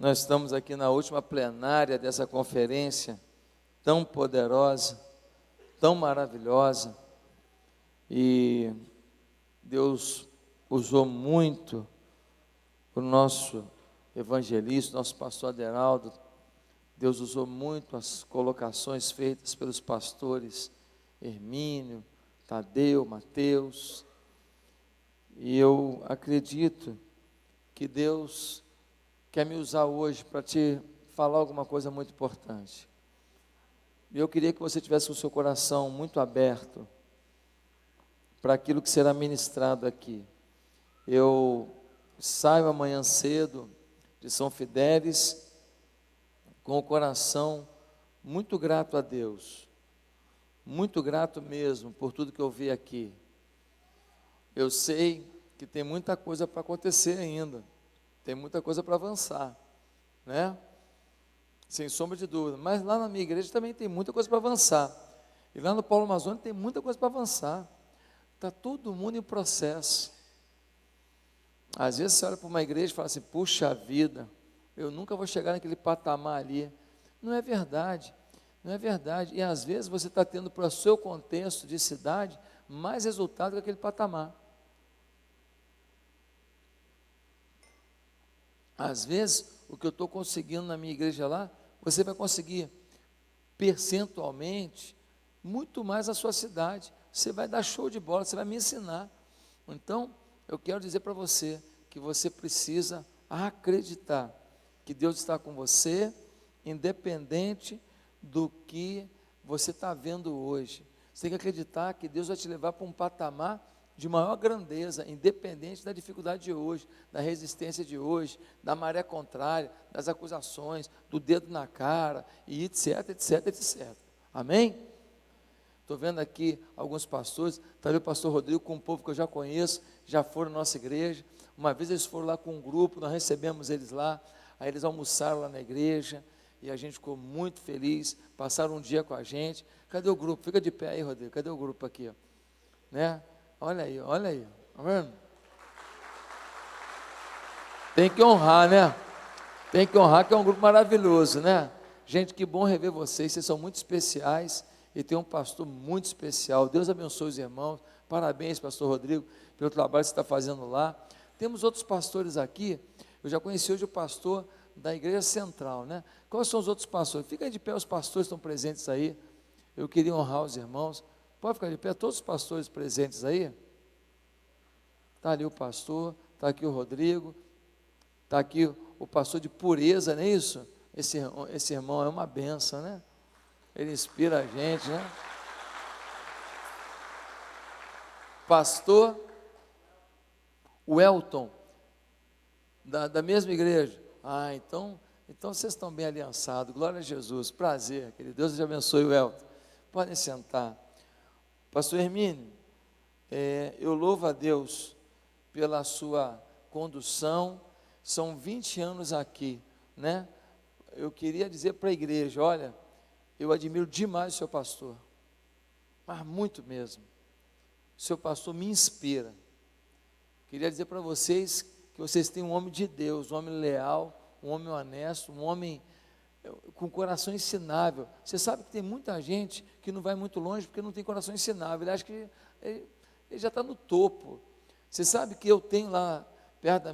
Nós estamos aqui na última plenária dessa conferência tão poderosa, tão maravilhosa, e Deus usou muito o nosso evangelista, nosso pastor Aderaldo. Deus usou muito as colocações feitas pelos pastores Hermínio, Tadeu, Mateus, e eu acredito que Deus quer me usar hoje para te falar alguma coisa muito importante. E eu queria que você tivesse o seu coração muito aberto para aquilo que será ministrado aqui. Eu saio amanhã cedo de São Fidélis com o coração muito grato a Deus, muito grato mesmo por tudo que eu vi aqui. Eu sei que tem muita coisa para acontecer ainda, tem muita coisa para avançar, né? Sem sombra de dúvida, mas lá na minha igreja também tem muita coisa para avançar, e lá no Polo Amazônico tem muita coisa para avançar, está todo mundo em processo. Às vezes você olha para uma igreja e fala assim, puxa vida, eu nunca vou chegar naquele patamar ali. Não é verdade, não é verdade, e às vezes você está tendo para o seu contexto de cidade, mais resultado que aquele patamar. Às vezes, o que eu estou conseguindo na minha igreja lá, você vai conseguir percentualmente muito mais na sua cidade. Você vai dar show de bola, você vai me ensinar. Então, eu quero dizer para você que você precisa acreditar que Deus está com você, independente do que você está vendo hoje. Você tem que acreditar que Deus vai te levar para um patamar de maior grandeza, independente da dificuldade de hoje, da resistência de hoje, da maré contrária, das acusações, do dedo na cara, e etc, etc, etc. Amém? Estou vendo aqui alguns pastores, está ali o pastor Rodrigo com um povo que eu já conheço, já foram na nossa igreja. Uma vez eles foram lá com um grupo, nós recebemos eles lá, aí eles almoçaram lá na igreja, e a gente ficou muito feliz, passaram um dia com a gente. Cadê o grupo? Fica de pé aí, Rodrigo, cadê o grupo aqui? Ó? Né? Olha aí, tá vendo? Tem que honrar, né? Tem que honrar, que é um grupo maravilhoso, né? Gente, que bom rever vocês são muito especiais, e tem um pastor muito especial. Deus abençoe os irmãos, parabéns, pastor Rodrigo, pelo trabalho que você está fazendo lá. Temos outros pastores aqui, eu já conheci hoje o pastor da igreja central, né? Quais são os outros pastores? Fica aí de pé, os pastores estão presentes aí, eu queria honrar os irmãos. Pode ficar de pé, todos os pastores presentes aí. Está ali o pastor, está aqui o Rodrigo, está aqui o pastor de pureza, não é isso? Esse irmão é uma benção, né? Ele inspira a gente, né? Pastor Welton, da mesma igreja. Ah, então vocês estão bem aliançados, glória a Jesus, prazer, querido, Deus te abençoe, Welton. Podem sentar. Pastor Hermínio, eu louvo a Deus pela sua condução, são 20 anos aqui, né? Eu queria dizer para a igreja, olha, eu admiro demais o seu pastor, mas muito mesmo, o seu pastor me inspira. Queria dizer para vocês que vocês têm um homem de Deus, um homem leal, um homem honesto, um homem com coração ensinável. Você sabe que tem muita gente que não vai muito longe porque não tem coração ensinável, ele acha que ele já está no topo. Você sabe que eu tenho lá perto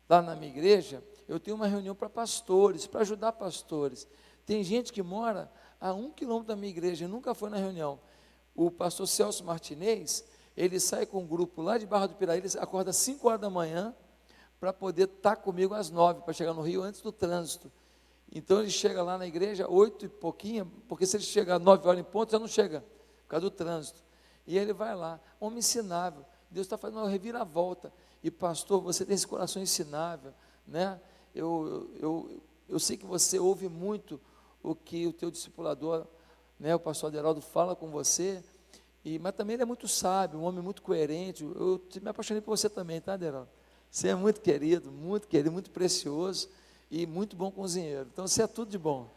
lá na minha igreja, eu tenho uma reunião para pastores, para ajudar pastores. Tem gente que mora a 1 quilômetro da minha igreja e nunca foi na reunião. O pastor Celso Martinez, ele sai com um grupo lá de Barra do Piraí, ele acorda às 5 horas da manhã para poder estar comigo às 9, para chegar no Rio antes do trânsito. Então ele chega lá na igreja 8 e pouquinho, porque se ele chegar às 9 horas em ponto, já não chega, por causa do trânsito. E ele vai lá, homem ensinável, Deus está fazendo uma reviravolta. E pastor, você tem esse coração ensinável, né? Eu sei que você ouve muito o que o teu discipulador, né, o pastor Aderaldo fala com você, mas também ele é muito sábio, um homem muito coerente. Eu me apaixonei por você também, tá, Aderaldo? Você é muito querido, muito precioso e muito bom cozinheiro. Então você é tudo de bom,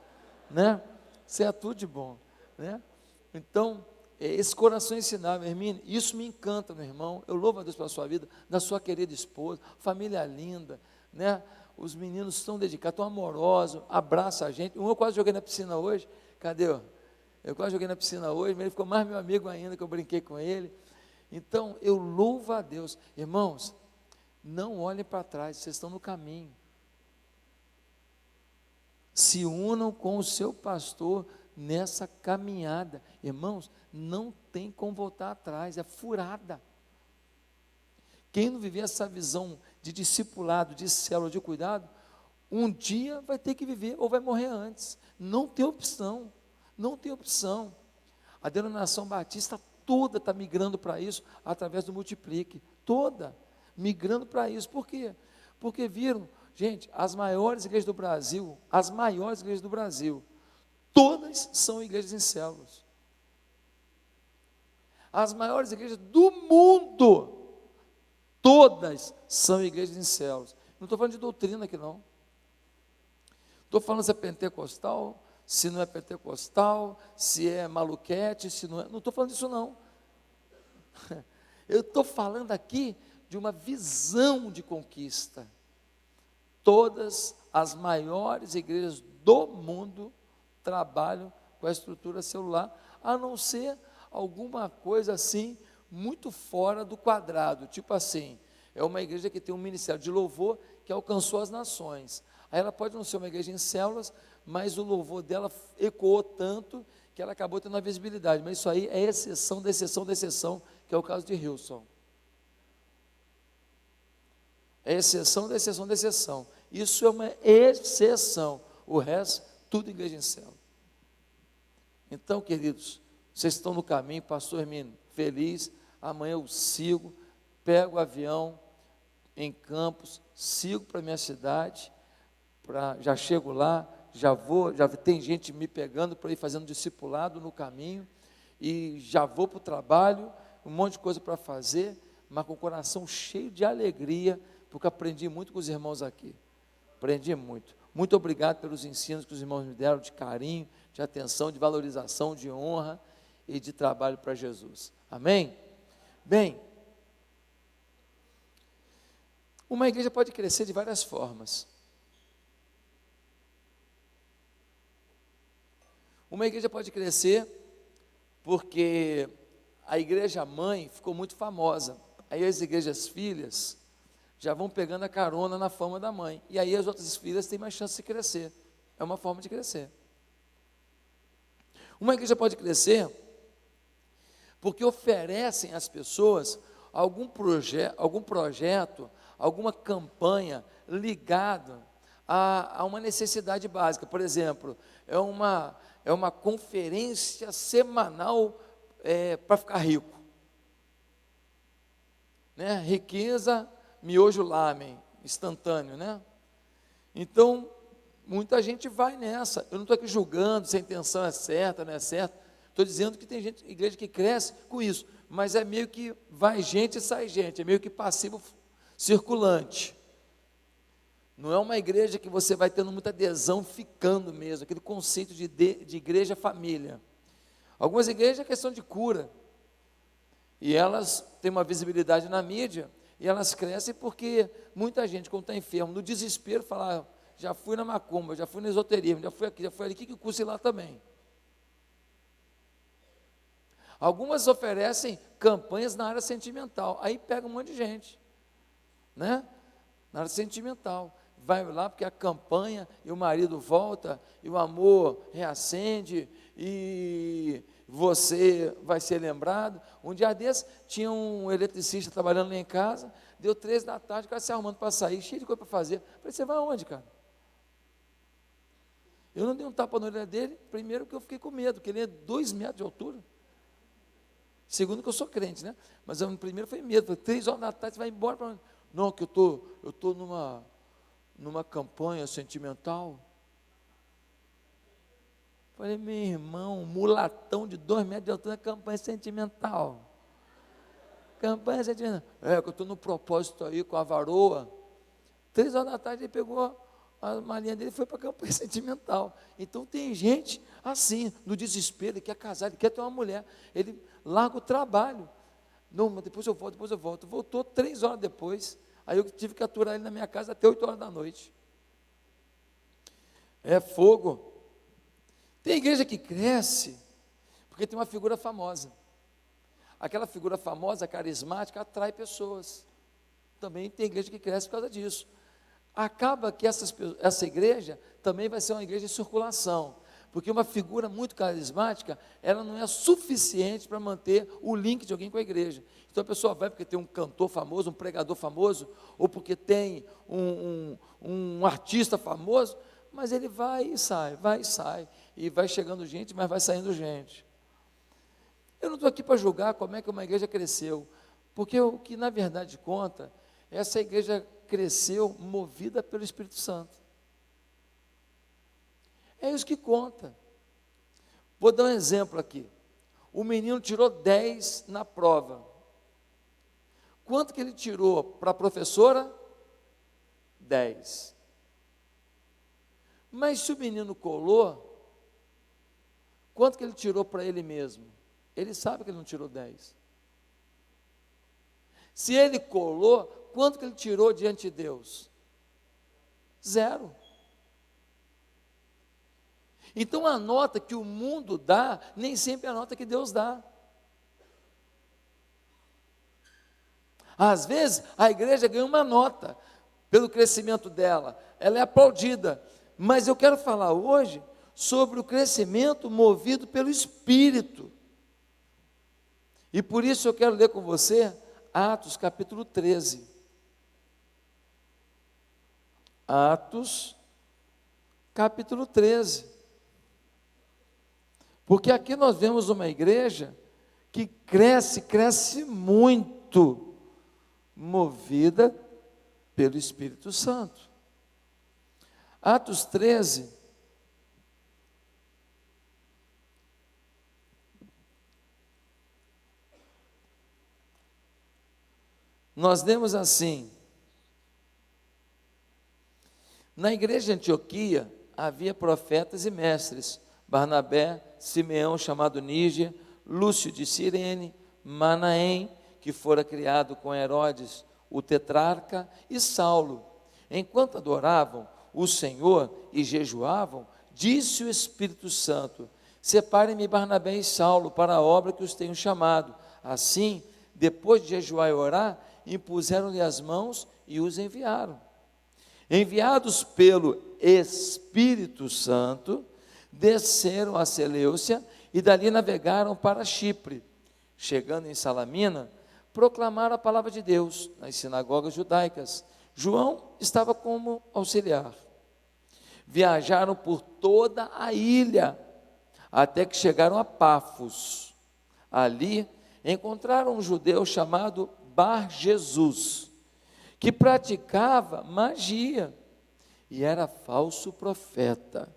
né? Você é tudo de bom, né? Então, esse coração ensinável, Hermínio, isso me encanta, meu irmão. Eu louvo a Deus pela sua vida, da sua querida esposa, família linda, né? Os meninos estão dedicados, estão amorosos, abraçam a gente. Um eu quase joguei na piscina hoje, cadê? Eu quase joguei na piscina hoje, mas ele ficou mais meu amigo ainda, que eu brinquei com ele. Então, eu louvo a Deus. Irmãos, não olhem para trás, vocês estão no caminho. Se unam com o seu pastor nessa caminhada. Irmãos, não tem como voltar atrás, é furada. Quem não viver essa visão de discipulado, de célula, de cuidado, um dia vai ter que viver ou vai morrer antes. Não tem opção, não tem opção. A denominação batista toda está migrando para isso através do Multiplique, toda migrando para isso. Por quê? Porque viram, gente, as maiores igrejas do Brasil, todas são igrejas em células. As maiores igrejas do mundo, todas são igrejas em células. Não estou falando de doutrina aqui não. Estou falando se é pentecostal, se não é pentecostal, se é maluquete, se não é. Não estou falando disso não. Eu estou falando aqui de uma visão de conquista. Todas as maiores igrejas do mundo trabalham com a estrutura celular, a não ser alguma coisa assim, muito fora do quadrado, tipo assim, é uma igreja que tem um ministério de louvor que alcançou as nações. Aí ela pode não ser uma igreja em células, mas o louvor dela ecoou tanto que ela acabou tendo uma visibilidade. Mas isso aí é exceção da exceção da exceção, que é o caso de Hillsong. É exceção da exceção da exceção. Isso é uma exceção. O resto, tudo igreja em célula. Então, queridos, vocês estão no caminho, pastor Hermínio, feliz. Amanhã eu sigo, pego o avião em Campos, sigo para a minha cidade, já chego lá, já tem gente me pegando para ir fazendo discipulado no caminho, e já vou para o trabalho, um monte de coisa para fazer, mas com o coração cheio de alegria, porque aprendi muito com os irmãos aqui, aprendi muito. Muito obrigado pelos ensinos que os irmãos me deram, de carinho, de atenção, de valorização, de honra e de trabalho para Jesus. Amém? Bem, uma igreja pode crescer de várias formas. Uma igreja pode crescer porque a igreja mãe ficou muito famosa. Aí as igrejas filhas já vão pegando a carona na fama da mãe. E aí as outras filhas têm mais chance de crescer. É uma forma de crescer. Uma igreja pode crescer porque oferecem às pessoas algum projeto, alguma campanha ligada a uma necessidade básica. Por exemplo, é uma conferência semanal para ficar rico. Né? Riqueza, miojo lamen, instantâneo, né? Então, muita gente vai nessa. Eu não estou aqui julgando se a intenção é certa, não é certa. Estou dizendo que tem gente, igreja que cresce com isso, mas é meio que vai gente e sai gente, é meio que passivo circulante. Não é uma igreja que você vai tendo muita adesão ficando mesmo, aquele conceito de igreja família. Algumas igrejas é questão de cura, e elas têm uma visibilidade na mídia, e elas crescem porque muita gente, quando está enfermo, no desespero, fala, já fui na macumba, já fui no esoterismo, já fui aqui, já fui ali, que custa ir lá também? Algumas oferecem campanhas na área sentimental, aí pega um monte de gente, né? Na área sentimental, vai lá porque a campanha, e o marido volta, e o amor reacende, e você vai ser lembrado. Um dia desse, tinha um eletricista trabalhando lá em casa, deu 3 da tarde, o cara se arrumando para sair, cheio de coisa para fazer. Eu falei, você vai aonde, cara? Eu não dei um tapa na orelha dele, primeiro que eu fiquei com medo, porque ele é 2 metros de altura. Segundo que eu sou crente, né? Mas eu, primeiro foi medo, falei, 3 horas da tarde, você vai embora para onde? Não, que eu estou numa campanha sentimental. Falei, meu irmão, mulatão de 2 metros de altura, campanha sentimental. Campanha sentimental. É, que eu estou no propósito aí com a varoa. 3 horas da tarde ele pegou a malinha dele e foi para a campanha sentimental. Então tem gente assim, no desespero, ele quer casar, ele quer ter uma mulher, ele larga o trabalho. Não, mas depois eu volto. Voltou 3 horas depois, Aí eu tive que aturar ele na minha casa até 8 horas da noite. É fogo. Tem igreja que cresce porque tem uma figura famosa. Aquela figura famosa, carismática, atrai pessoas. Também tem igreja que cresce por causa disso. Acaba que essa igreja também vai ser uma igreja de circulação, porque uma figura muito carismática, ela não é suficiente para manter o link de alguém com a igreja. Então a pessoa vai porque tem um cantor famoso, um pregador famoso, ou porque tem um artista famoso, mas ele vai e sai, e vai chegando gente, mas vai saindo gente. Eu não estou aqui para julgar como é que uma igreja cresceu, porque o que na verdade conta, essa igreja cresceu movida pelo Espírito Santo. É isso que conta. Vou dar um exemplo aqui. O menino tirou 10 na prova. Quanto que ele tirou para a professora? 10. Mas se o menino colou, quanto que ele tirou para ele mesmo? Ele sabe que ele não tirou 10. Se ele colou, quanto que ele tirou diante de Deus? 0. Então a nota que o mundo dá, nem sempre é a nota que Deus dá. Às vezes a igreja ganha uma nota pelo crescimento dela, ela é aplaudida, mas eu quero falar hoje sobre o crescimento movido pelo Espírito. E por isso eu quero ler com você Atos capítulo 13. Atos capítulo 13. Porque aqui nós vemos uma igreja que cresce muito, movida pelo Espírito Santo. Atos 13, nós lemos assim: na igreja de Antioquia havia profetas e mestres, Barnabé, Simeão, chamado Níger, Lúcio de Cirene, Manaém, que fora criado com Herodes, o tetrarca, e Saulo. Enquanto adoravam o Senhor e jejuavam, disse o Espírito Santo: separem-me Barnabé e Saulo para a obra que os tenho chamado. Assim, depois de jejuar e orar, impuseram-lhe as mãos e os enviaram. Enviados pelo Espírito Santo, desceram a Seleucia e dali navegaram para Chipre. Chegando em Salamina, proclamaram a palavra de Deus nas sinagogas judaicas. João estava como auxiliar. Viajaram por toda a ilha, até que chegaram a Pafos. Ali encontraram um judeu chamado Bar-Jesus, que praticava magia e era falso profeta.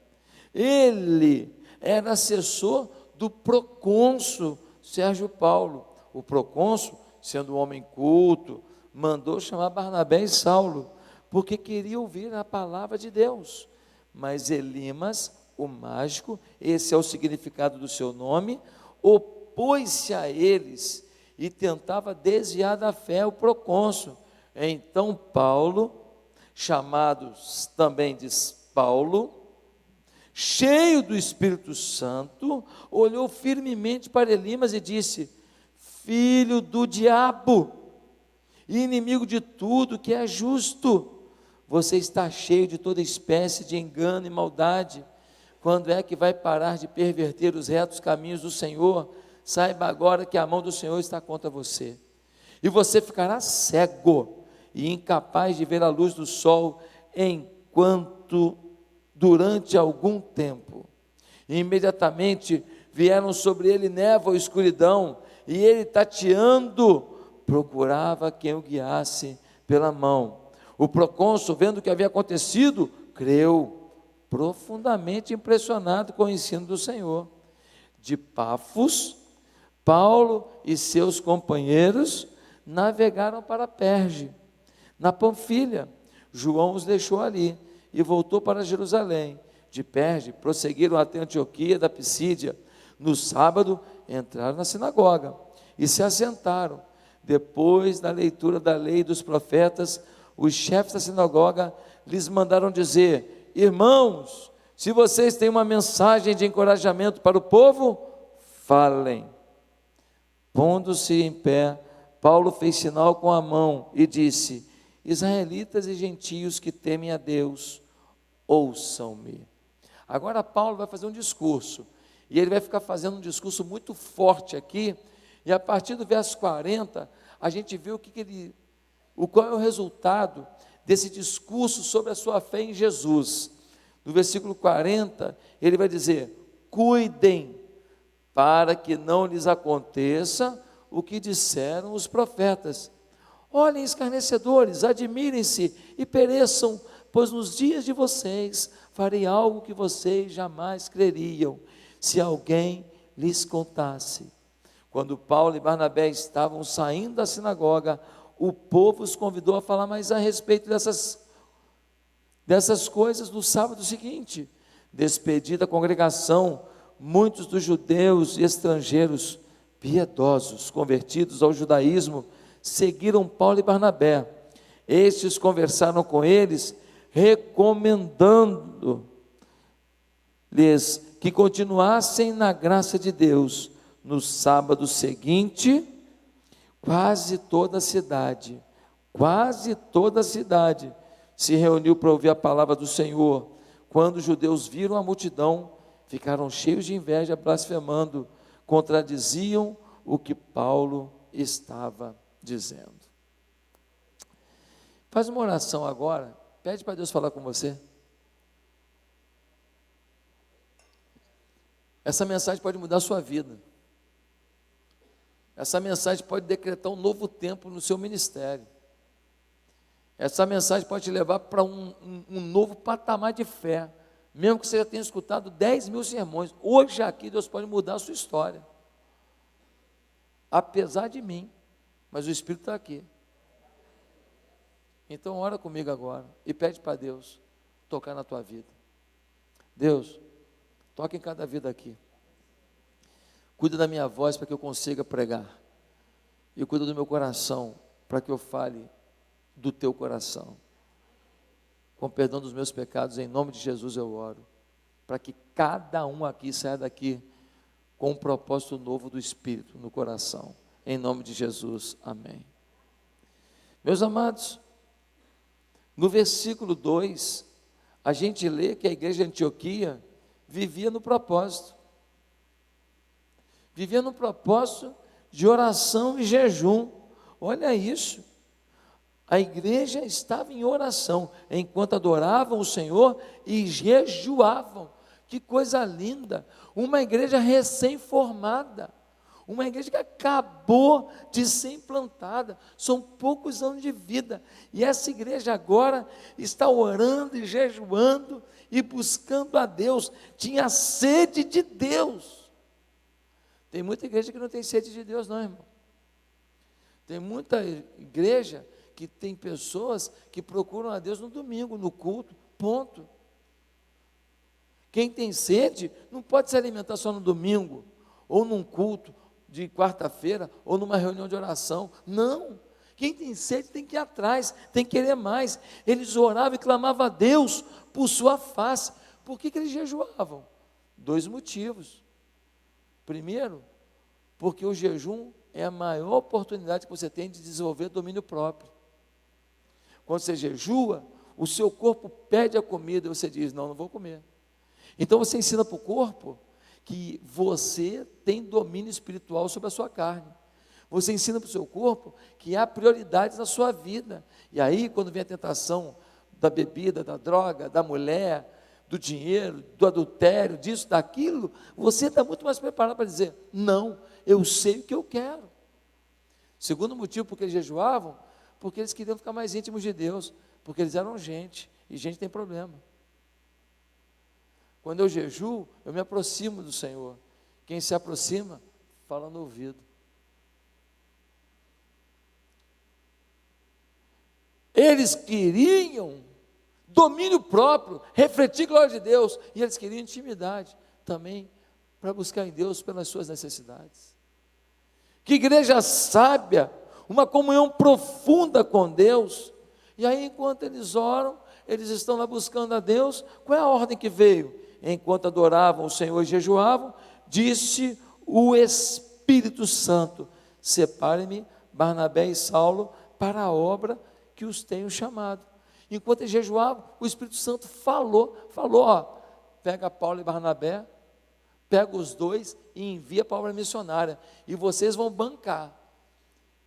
Ele era assessor do procônsul Sérgio Paulo. O procônsul, sendo um homem culto, mandou chamar Barnabé e Saulo, porque queria ouvir a palavra de Deus. Mas Elimas, o mágico, esse é o significado do seu nome, opôs-se a eles e tentava desviar da fé o procônsul. Então Paulo, chamado também de Paulo, cheio do Espírito Santo, olhou firmemente para Elimas e disse: filho do diabo, inimigo de tudo que é justo, você está cheio de toda espécie de engano e maldade. Quando é que vai parar de perverter os retos caminhos do Senhor? Saiba agora que a mão do Senhor está contra você, e você ficará cego e incapaz de ver a luz do sol durante algum tempo. E imediatamente vieram sobre ele névoa e escuridão, e ele, tateando, procurava quem o guiasse pela mão. O procônsul, vendo o que havia acontecido, creu, profundamente impressionado com o ensino do Senhor. De Pafos, Paulo e seus companheiros navegaram para Perge, na Panfilha. João os deixou ali e voltou para Jerusalém. De Perge, prosseguiram até Antioquia da Pisídia. No sábado, entraram na sinagoga e se assentaram. Depois da leitura da lei e dos profetas, os chefes da sinagoga lhes mandaram dizer: irmãos, se vocês têm uma mensagem de encorajamento para o povo, falem. Pondo-se em pé, Paulo fez sinal com a mão e disse: israelitas e gentios que temem a Deus, ouçam-me. Agora Paulo vai fazer um discurso, e ele vai ficar fazendo um discurso muito forte aqui, e a partir do verso 40, a gente vê qual é o resultado desse discurso sobre a sua fé em Jesus. No versículo 40, ele vai dizer: cuidem, para que não lhes aconteça o que disseram os profetas. Olhem, escarnecedores, admirem-se e pereçam, pois nos dias de vocês farei algo que vocês jamais creriam, se alguém lhes contasse. Quando Paulo e Barnabé estavam saindo da sinagoga, o povo os convidou a falar mais a respeito dessas coisas no sábado seguinte. Despedida a congregação, muitos dos judeus e estrangeiros piedosos, convertidos ao judaísmo, seguiram Paulo e Barnabé. Estes conversaram com eles, recomendando-lhes que continuassem na graça de Deus. No sábado seguinte, quase toda a cidade se reuniu para ouvir a palavra do Senhor. Quando os judeus viram a multidão, ficaram cheios de inveja, blasfemando, contradiziam o que Paulo estava dizendo. Faz uma oração agora, pede para Deus falar com você. Essa mensagem pode mudar a sua vida. Essa mensagem pode decretar um novo tempo no seu ministério. Essa mensagem pode te levar para um novo patamar de fé. Mesmo que você já tenha escutado 10.000 sermões, hoje aqui Deus pode mudar a sua história. Apesar de mim, mas o Espírito está aqui. Então ora comigo agora e pede para Deus tocar na tua vida. Deus, toca em cada vida aqui. Cuida da minha voz para que eu consiga pregar. E cuida do meu coração para que eu fale do teu coração. Com perdão dos meus pecados, em nome de Jesus eu oro. Para que cada um aqui saia daqui com um propósito novo do Espírito no coração. Em nome de Jesus, amém. Meus amados, no versículo 2, a gente lê que a igreja de Antioquia vivia no propósito. Vivia no propósito de oração e jejum. Olha isso. A igreja estava em oração, enquanto adoravam o Senhor e jejuavam. Que coisa linda! Uma igreja recém-formada. Uma igreja que acabou de ser implantada. São poucos anos de vida. E essa igreja agora está orando e jejuando e buscando a Deus. Tinha sede de Deus. Tem muita igreja que não tem sede de Deus, não, irmão. Tem muita igreja que tem pessoas que procuram a Deus no domingo, no culto, ponto. Quem tem sede não pode se alimentar só no domingo, ou num culto de quarta-feira, ou numa reunião de oração. Não. Quem tem sede tem que ir atrás, tem que querer mais. Eles oravam e clamavam a Deus por sua face. Por que eles jejuavam? 2 motivos. Primeiro, porque o jejum é a maior oportunidade que você tem de desenvolver domínio próprio. Quando você jejua, o seu corpo pede a comida e você diz: não vou comer. Então você ensina para o corpo que você tem domínio espiritual sobre a sua carne. Você ensina para o seu corpo que há prioridades na sua vida. E aí, quando vem a tentação da bebida, da droga, da mulher, do dinheiro, do adultério, disso, daquilo, você está muito mais preparado para dizer: não, eu sei o que eu quero. Segundo motivo porque eles jejuavam, porque eles queriam ficar mais íntimos de Deus, porque eles eram gente, e gente tem problema. Quando eu jejuo, eu me aproximo do Senhor. Quem se aproxima, fala no ouvido. Eles queriam domínio próprio, refletir a glória de Deus, e eles queriam intimidade também, para buscar em Deus pelas suas necessidades. Que igreja sábia! uma comunhão profunda com Deus. E aí, enquanto eles oram, eles estão lá buscando a Deus. Qual é a ordem que veio? Enquanto adoravam o Senhor e jejuavam, disse o Espírito Santo: separe-me Barnabé e Saulo para a obra que os tenho chamado. Enquanto eles jejuavam, o Espírito Santo falou, ó, pega Paulo e Barnabé, pega os dois e envia para a obra missionária, e vocês vão bancar.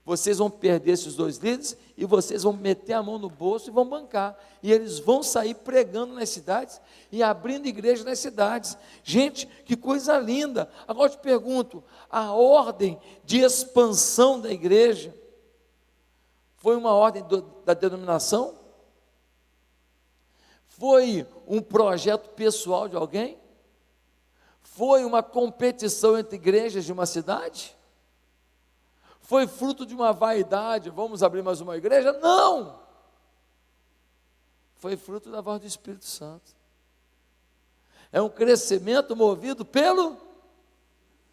Vocês vão perder esses dois líderes e vocês vão meter a mão no bolso e vão bancar. E eles vão sair pregando nas cidades e abrindo igrejas nas cidades. Gente, que coisa linda. Agora eu te pergunto, a ordem de expansão da igreja foi uma ordem da denominação? Foi um projeto pessoal de alguém? Foi uma competição entre igrejas de uma cidade? Foi fruto de uma vaidade, vamos abrir mais uma igreja? Não! Foi fruto da voz do Espírito Santo. É um crescimento movido pelo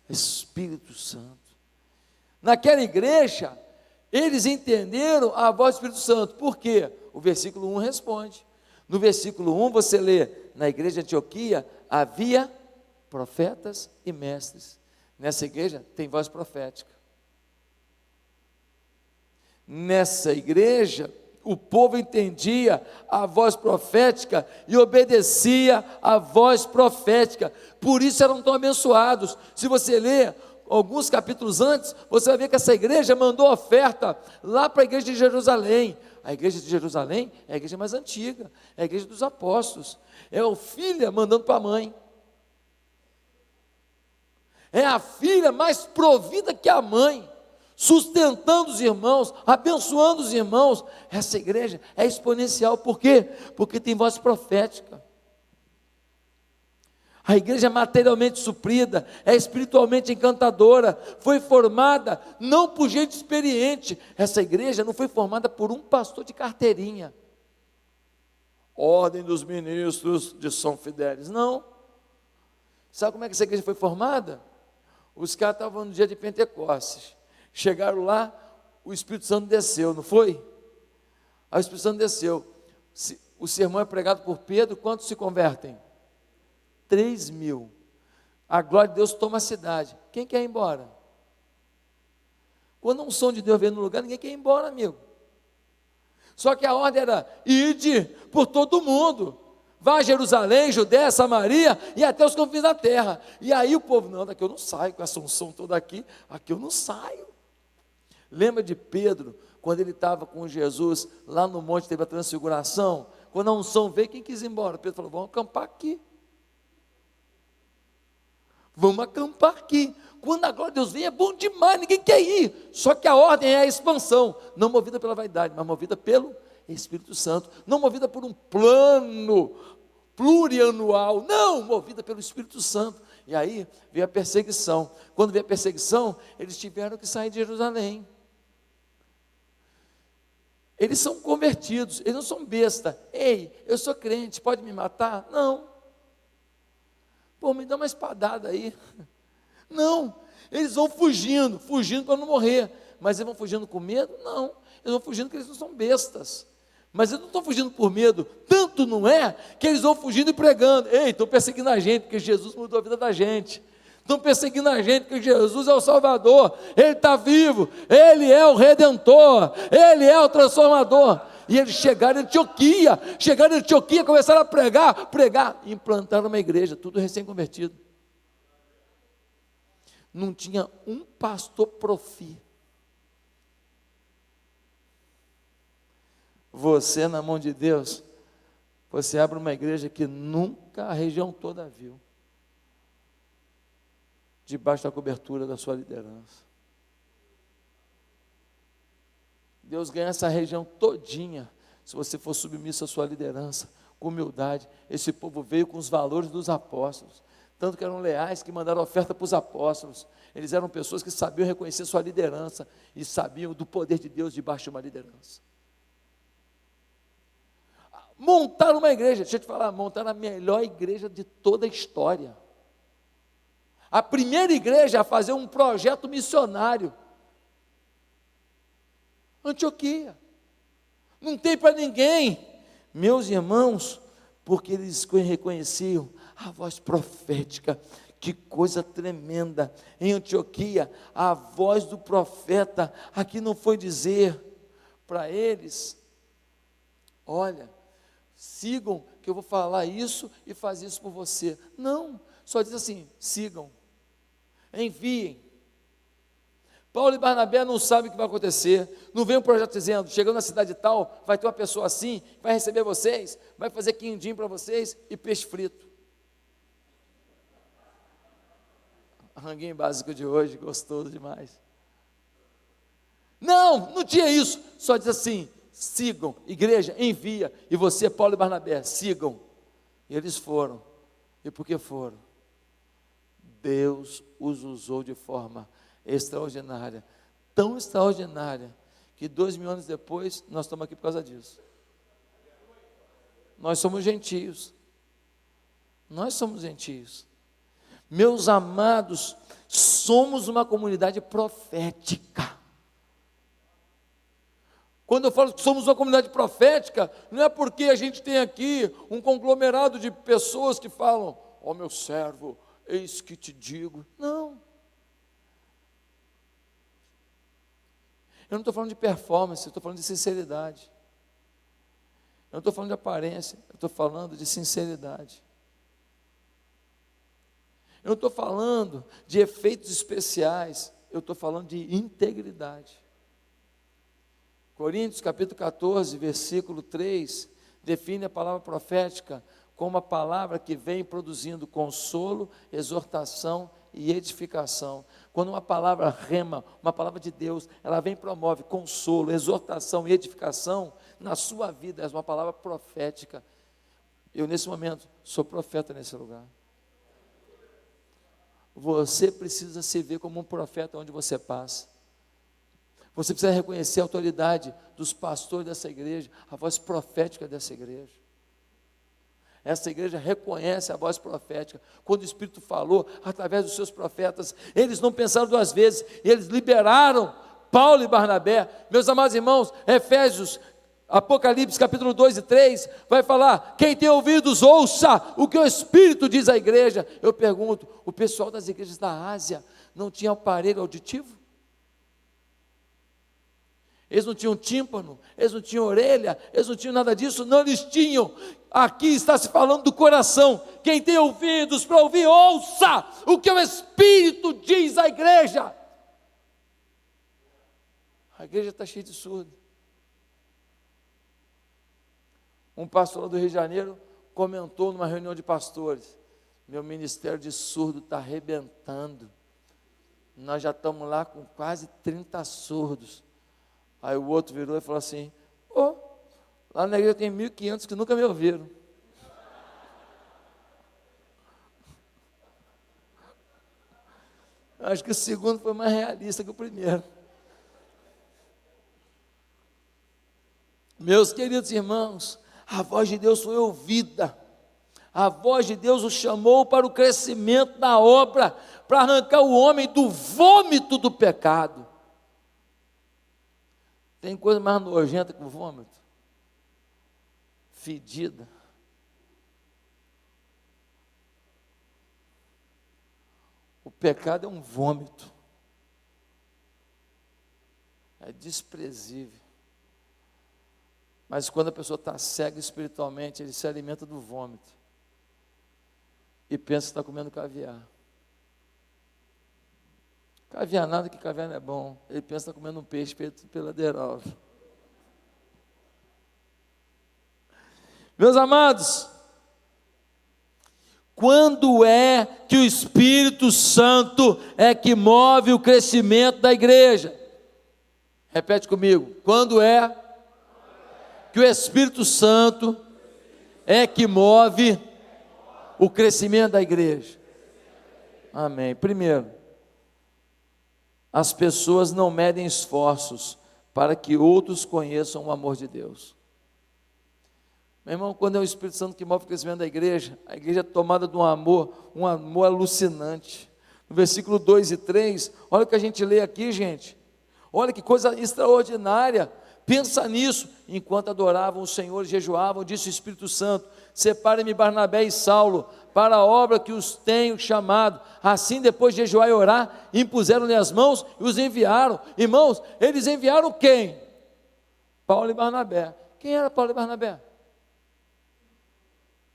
Espírito Santo. Naquela igreja, eles entenderam a voz do Espírito Santo. Por quê? O versículo 1 responde. No versículo 1 você lê: na igreja de Antioquia havia profetas e mestres. Nessa igreja tem voz profética. Nessa igreja, o povo entendia a voz profética e obedecia à voz profética, por isso eram tão abençoados. Se você ler alguns capítulos antes, você vai ver que essa igreja mandou oferta lá para a igreja de Jerusalém. A igreja de Jerusalém é a igreja mais antiga, é a igreja dos apóstolos, é a filha mandando para a mãe, é a filha mais provida que a mãe, sustentando os irmãos, abençoando os irmãos. Essa igreja é exponencial. Por quê? Porque tem voz profética. A igreja é materialmente suprida, é espiritualmente encantadora, foi formada não por gente experiente. Essa igreja não foi formada por um pastor de carteirinha, ordem dos ministros de São Fidélis, não. Sabe como é que essa igreja foi formada? Os caras estavam no dia de Pentecostes, chegaram lá, o Espírito Santo desceu, não foi? Aí o Espírito Santo desceu, o sermão é pregado por Pedro, quantos se convertem? 3.000, a glória de Deus toma a cidade. Quem quer ir embora? Quando a unção de Deus vem no lugar, ninguém quer ir embora, amigo. Só que a ordem era: ide por todo mundo, vá a Jerusalém, Judéia, Samaria e até os confins da terra. E aí o povo: não, daqui eu não saio, com essa unção toda aqui eu não saio. Lembra de Pedro, quando ele estava com Jesus, lá no monte, teve a transfiguração, quando a unção veio, quem quis ir embora? Pedro falou: vamos acampar aqui. Vamos acampar aqui. Quando a glória de Deus vem, é bom demais, ninguém quer ir. Só que a ordem é a expansão, não movida pela vaidade, mas movida pelo Espírito Santo, não movida por um plano plurianual, não, movida pelo Espírito Santo. E aí veio a perseguição. Quando veio a perseguição, eles tiveram que sair de Jerusalém. Eles são convertidos, eles não são besta. Ei, eu sou crente, pode me matar? Não. Pô, me dá uma espadada aí. Não, eles vão fugindo para não morrer. Mas eles vão fugindo com medo? Não, eles vão fugindo porque eles não são bestas. Mas eles não estão fugindo por medo, tanto não é, que eles vão fugindo e pregando. Ei, estão perseguindo a gente, porque Jesus mudou a vida da gente. Estão perseguindo a gente, porque Jesus é o Salvador, Ele está vivo, Ele é o Redentor, Ele é o Transformador. E eles chegaram em Antioquia, começaram a pregar, e implantaram uma igreja, tudo recém-convertido. Não tinha um pastor profi. Você, na mão de Deus, você abre uma igreja que nunca a região toda viu, debaixo da cobertura da sua liderança. Deus ganha essa região todinha, se você for submisso à sua liderança, com humildade. Esse povo veio com os valores dos apóstolos, tanto que eram leais, que mandaram oferta para os apóstolos. Eles eram pessoas que sabiam reconhecer sua liderança, e sabiam do poder de Deus debaixo de uma liderança. Montaram uma igreja, deixa eu te falar, montaram a melhor igreja de toda a história. A primeira igreja a fazer um projeto missionário. Antioquia. Não tem para ninguém. Meus irmãos, porque eles reconheciam a voz profética. Que coisa tremenda. Em Antioquia, a voz do profeta aqui não foi dizer para eles: olha, sigam que eu vou falar isso e fazer isso por você. Não, só diz assim: sigam, enviem. Paulo e Barnabé não sabem o que vai acontecer, não vem um projeto dizendo: chegando na cidade tal, vai ter uma pessoa assim, vai receber vocês, vai fazer quindim para vocês e peixe frito. Ranguinho básico de hoje, gostoso demais. Não tinha isso, só diz assim: sigam, igreja, envia, e você, Paulo e Barnabé, sigam. E eles foram. E por que foram? Deus os usou de forma extraordinária, tão extraordinária, que 2000 anos depois, nós estamos aqui por causa disso. Nós somos gentios. Nós somos gentios. Meus amados, somos uma comunidade profética. Quando eu falo que somos uma comunidade profética, não é porque a gente tem aqui um conglomerado de pessoas que falam: ó meu servo, eis que te digo. Não. Eu não estou falando de performance, eu estou falando de sinceridade. Eu não estou falando de aparência, eu estou falando de sinceridade. Eu não estou falando de efeitos especiais, eu estou falando de integridade. Coríntios capítulo 14, versículo 3, define a palavra profética como a palavra que vem produzindo consolo, exortação e edificação. Quando uma palavra rema, uma palavra de Deus, ela vem e promove consolo, exortação e edificação na sua vida, é uma palavra profética. Eu nesse momento sou profeta nesse lugar. Você precisa se ver como um profeta onde você passa. Você precisa reconhecer a autoridade dos pastores dessa igreja, a voz profética dessa igreja. Essa igreja reconhece a voz profética. Quando o Espírito falou através dos seus profetas, eles não pensaram duas vezes, eles liberaram Paulo e Barnabé. Meus amados irmãos, Efésios, Apocalipse capítulo 2 e 3, vai falar: quem tem ouvidos, ouça o que o Espírito diz à igreja. Eu pergunto, o pessoal das igrejas da Ásia não tinha aparelho auditivo? Eles não tinham tímpano, eles não tinham orelha, eles não tinham nada disso? Não, eles tinham. Aqui está se falando do coração. Quem tem ouvidos para ouvir, ouça o que o Espírito diz à igreja. A igreja está cheia de surdo. Um pastor lá do Rio de Janeiro comentou numa reunião de pastores: meu ministério de surdo está arrebentando. Nós já estamos lá com quase 30 surdos. Aí o outro virou e falou assim: lá na igreja tem 1.500 que nunca me ouviram. Acho que o segundo foi mais realista que o primeiro. Meus queridos irmãos, a voz de Deus foi ouvida. A voz de Deus o chamou para o crescimento da obra, para arrancar o homem do vômito do pecado. Tem coisa mais nojenta que o vômito? Fedida. O pecado é um vômito. É desprezível. Mas quando a pessoa está cega espiritualmente, ele se alimenta do vômito. E pensa que está comendo caviar. Caviar nada, que caviar não é bom. Ele pensa que está comendo um peixe feito pela Derol. Meus amados, quando é que o Espírito Santo é que move o crescimento da igreja? Repete comigo. Quando é que o Espírito Santo é que move o crescimento da igreja? Amém. Primeiro, as pessoas não medem esforços para que outros conheçam o amor de Deus. Meu irmão, quando é o Espírito Santo que move o crescimento da igreja, a igreja é tomada de um amor alucinante. No versículo 2 e 3, olha o que a gente lê aqui, gente. Olha que coisa extraordinária. Pensa nisso. Enquanto adoravam o Senhor e jejuavam, disse o Espírito Santo: separe-me Barnabé e Saulo para a obra que os tenho chamado. Assim, depois de jejuar e orar, impuseram-lhe as mãos e os enviaram. Irmãos, eles enviaram quem? Paulo e Barnabé. Quem era Paulo e Barnabé?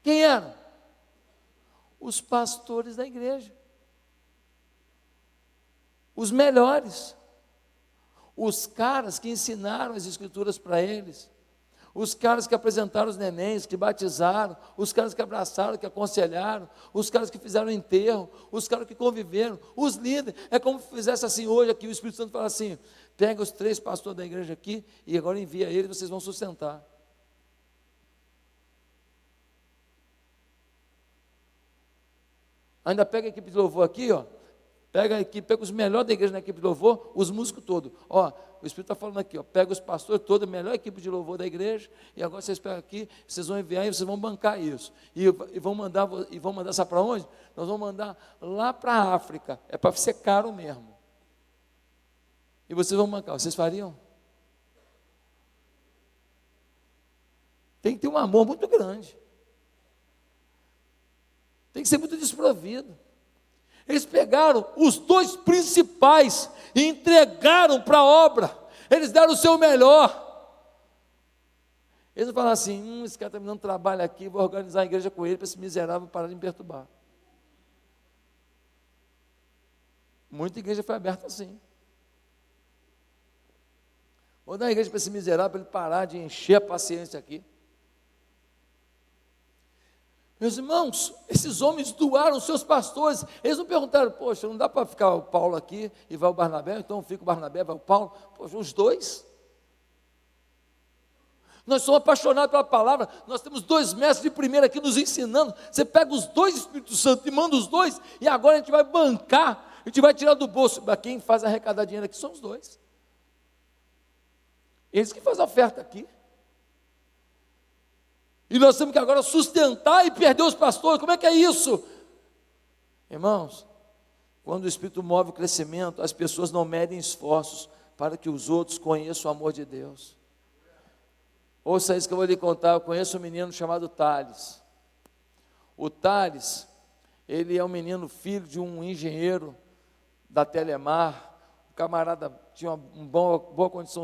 Quem eram? Os pastores da igreja. Os melhores. Os caras que ensinaram as escrituras para eles. Os caras que apresentaram os nenéns, que batizaram, os caras que abraçaram, que aconselharam, os caras que fizeram enterro, os caras que conviveram, os líderes. É como se fizesse assim hoje aqui, o Espírito Santo fala assim: pega os 3 pastores da igreja aqui e agora envia eles, vocês vão sustentar. Ainda pega a equipe de louvor aqui, ó. Pega os melhores da igreja na equipe de louvor, os músicos todos. Ó, o Espírito está falando aqui, ó, pega os pastores todos, a melhor equipe de louvor da igreja, e agora vocês pegam aqui, vocês vão enviar e vocês vão bancar isso. E vão mandar, sabe para onde? Nós vamos mandar lá para a África, é para ser caro mesmo. E vocês vão bancar, vocês fariam? Tem que ter um amor muito grande. Tem que ser muito desprovido. Eles pegaram os 2 principais e entregaram para a obra. Eles deram o seu melhor. Eles não falaram assim: esse cara está me dando trabalho aqui, vou organizar a igreja com ele para esse miserável parar de me perturbar. Muita igreja foi aberta assim. Vou dar a igreja para esse miserável, para ele parar de encher a paciência aqui. Meus irmãos, esses homens doaram seus pastores. Eles não perguntaram: poxa, não dá para ficar o Paulo aqui e vai o Barnabé, então fica o Barnabé, vai o Paulo. Poxa, os 2. Nós somos apaixonados pela palavra. Nós temos 2 mestres de primeira aqui nos ensinando. Você pega os 2 Espíritos Santo e manda os 2, e agora a gente vai bancar, a gente vai tirar do bolso. Mas quem faz arrecadar dinheiro aqui são os 2. Eles que fazem a oferta aqui. E nós temos que agora sustentar e perder os pastores. Como é que é isso? Irmãos, quando o Espírito move o crescimento, as pessoas não medem esforços para que os outros conheçam o amor de Deus. Ouça isso que eu vou lhe contar. Eu conheço um menino chamado Thales. O Thales, ele é um menino filho de um engenheiro da Telemar. O camarada tinha uma boa condição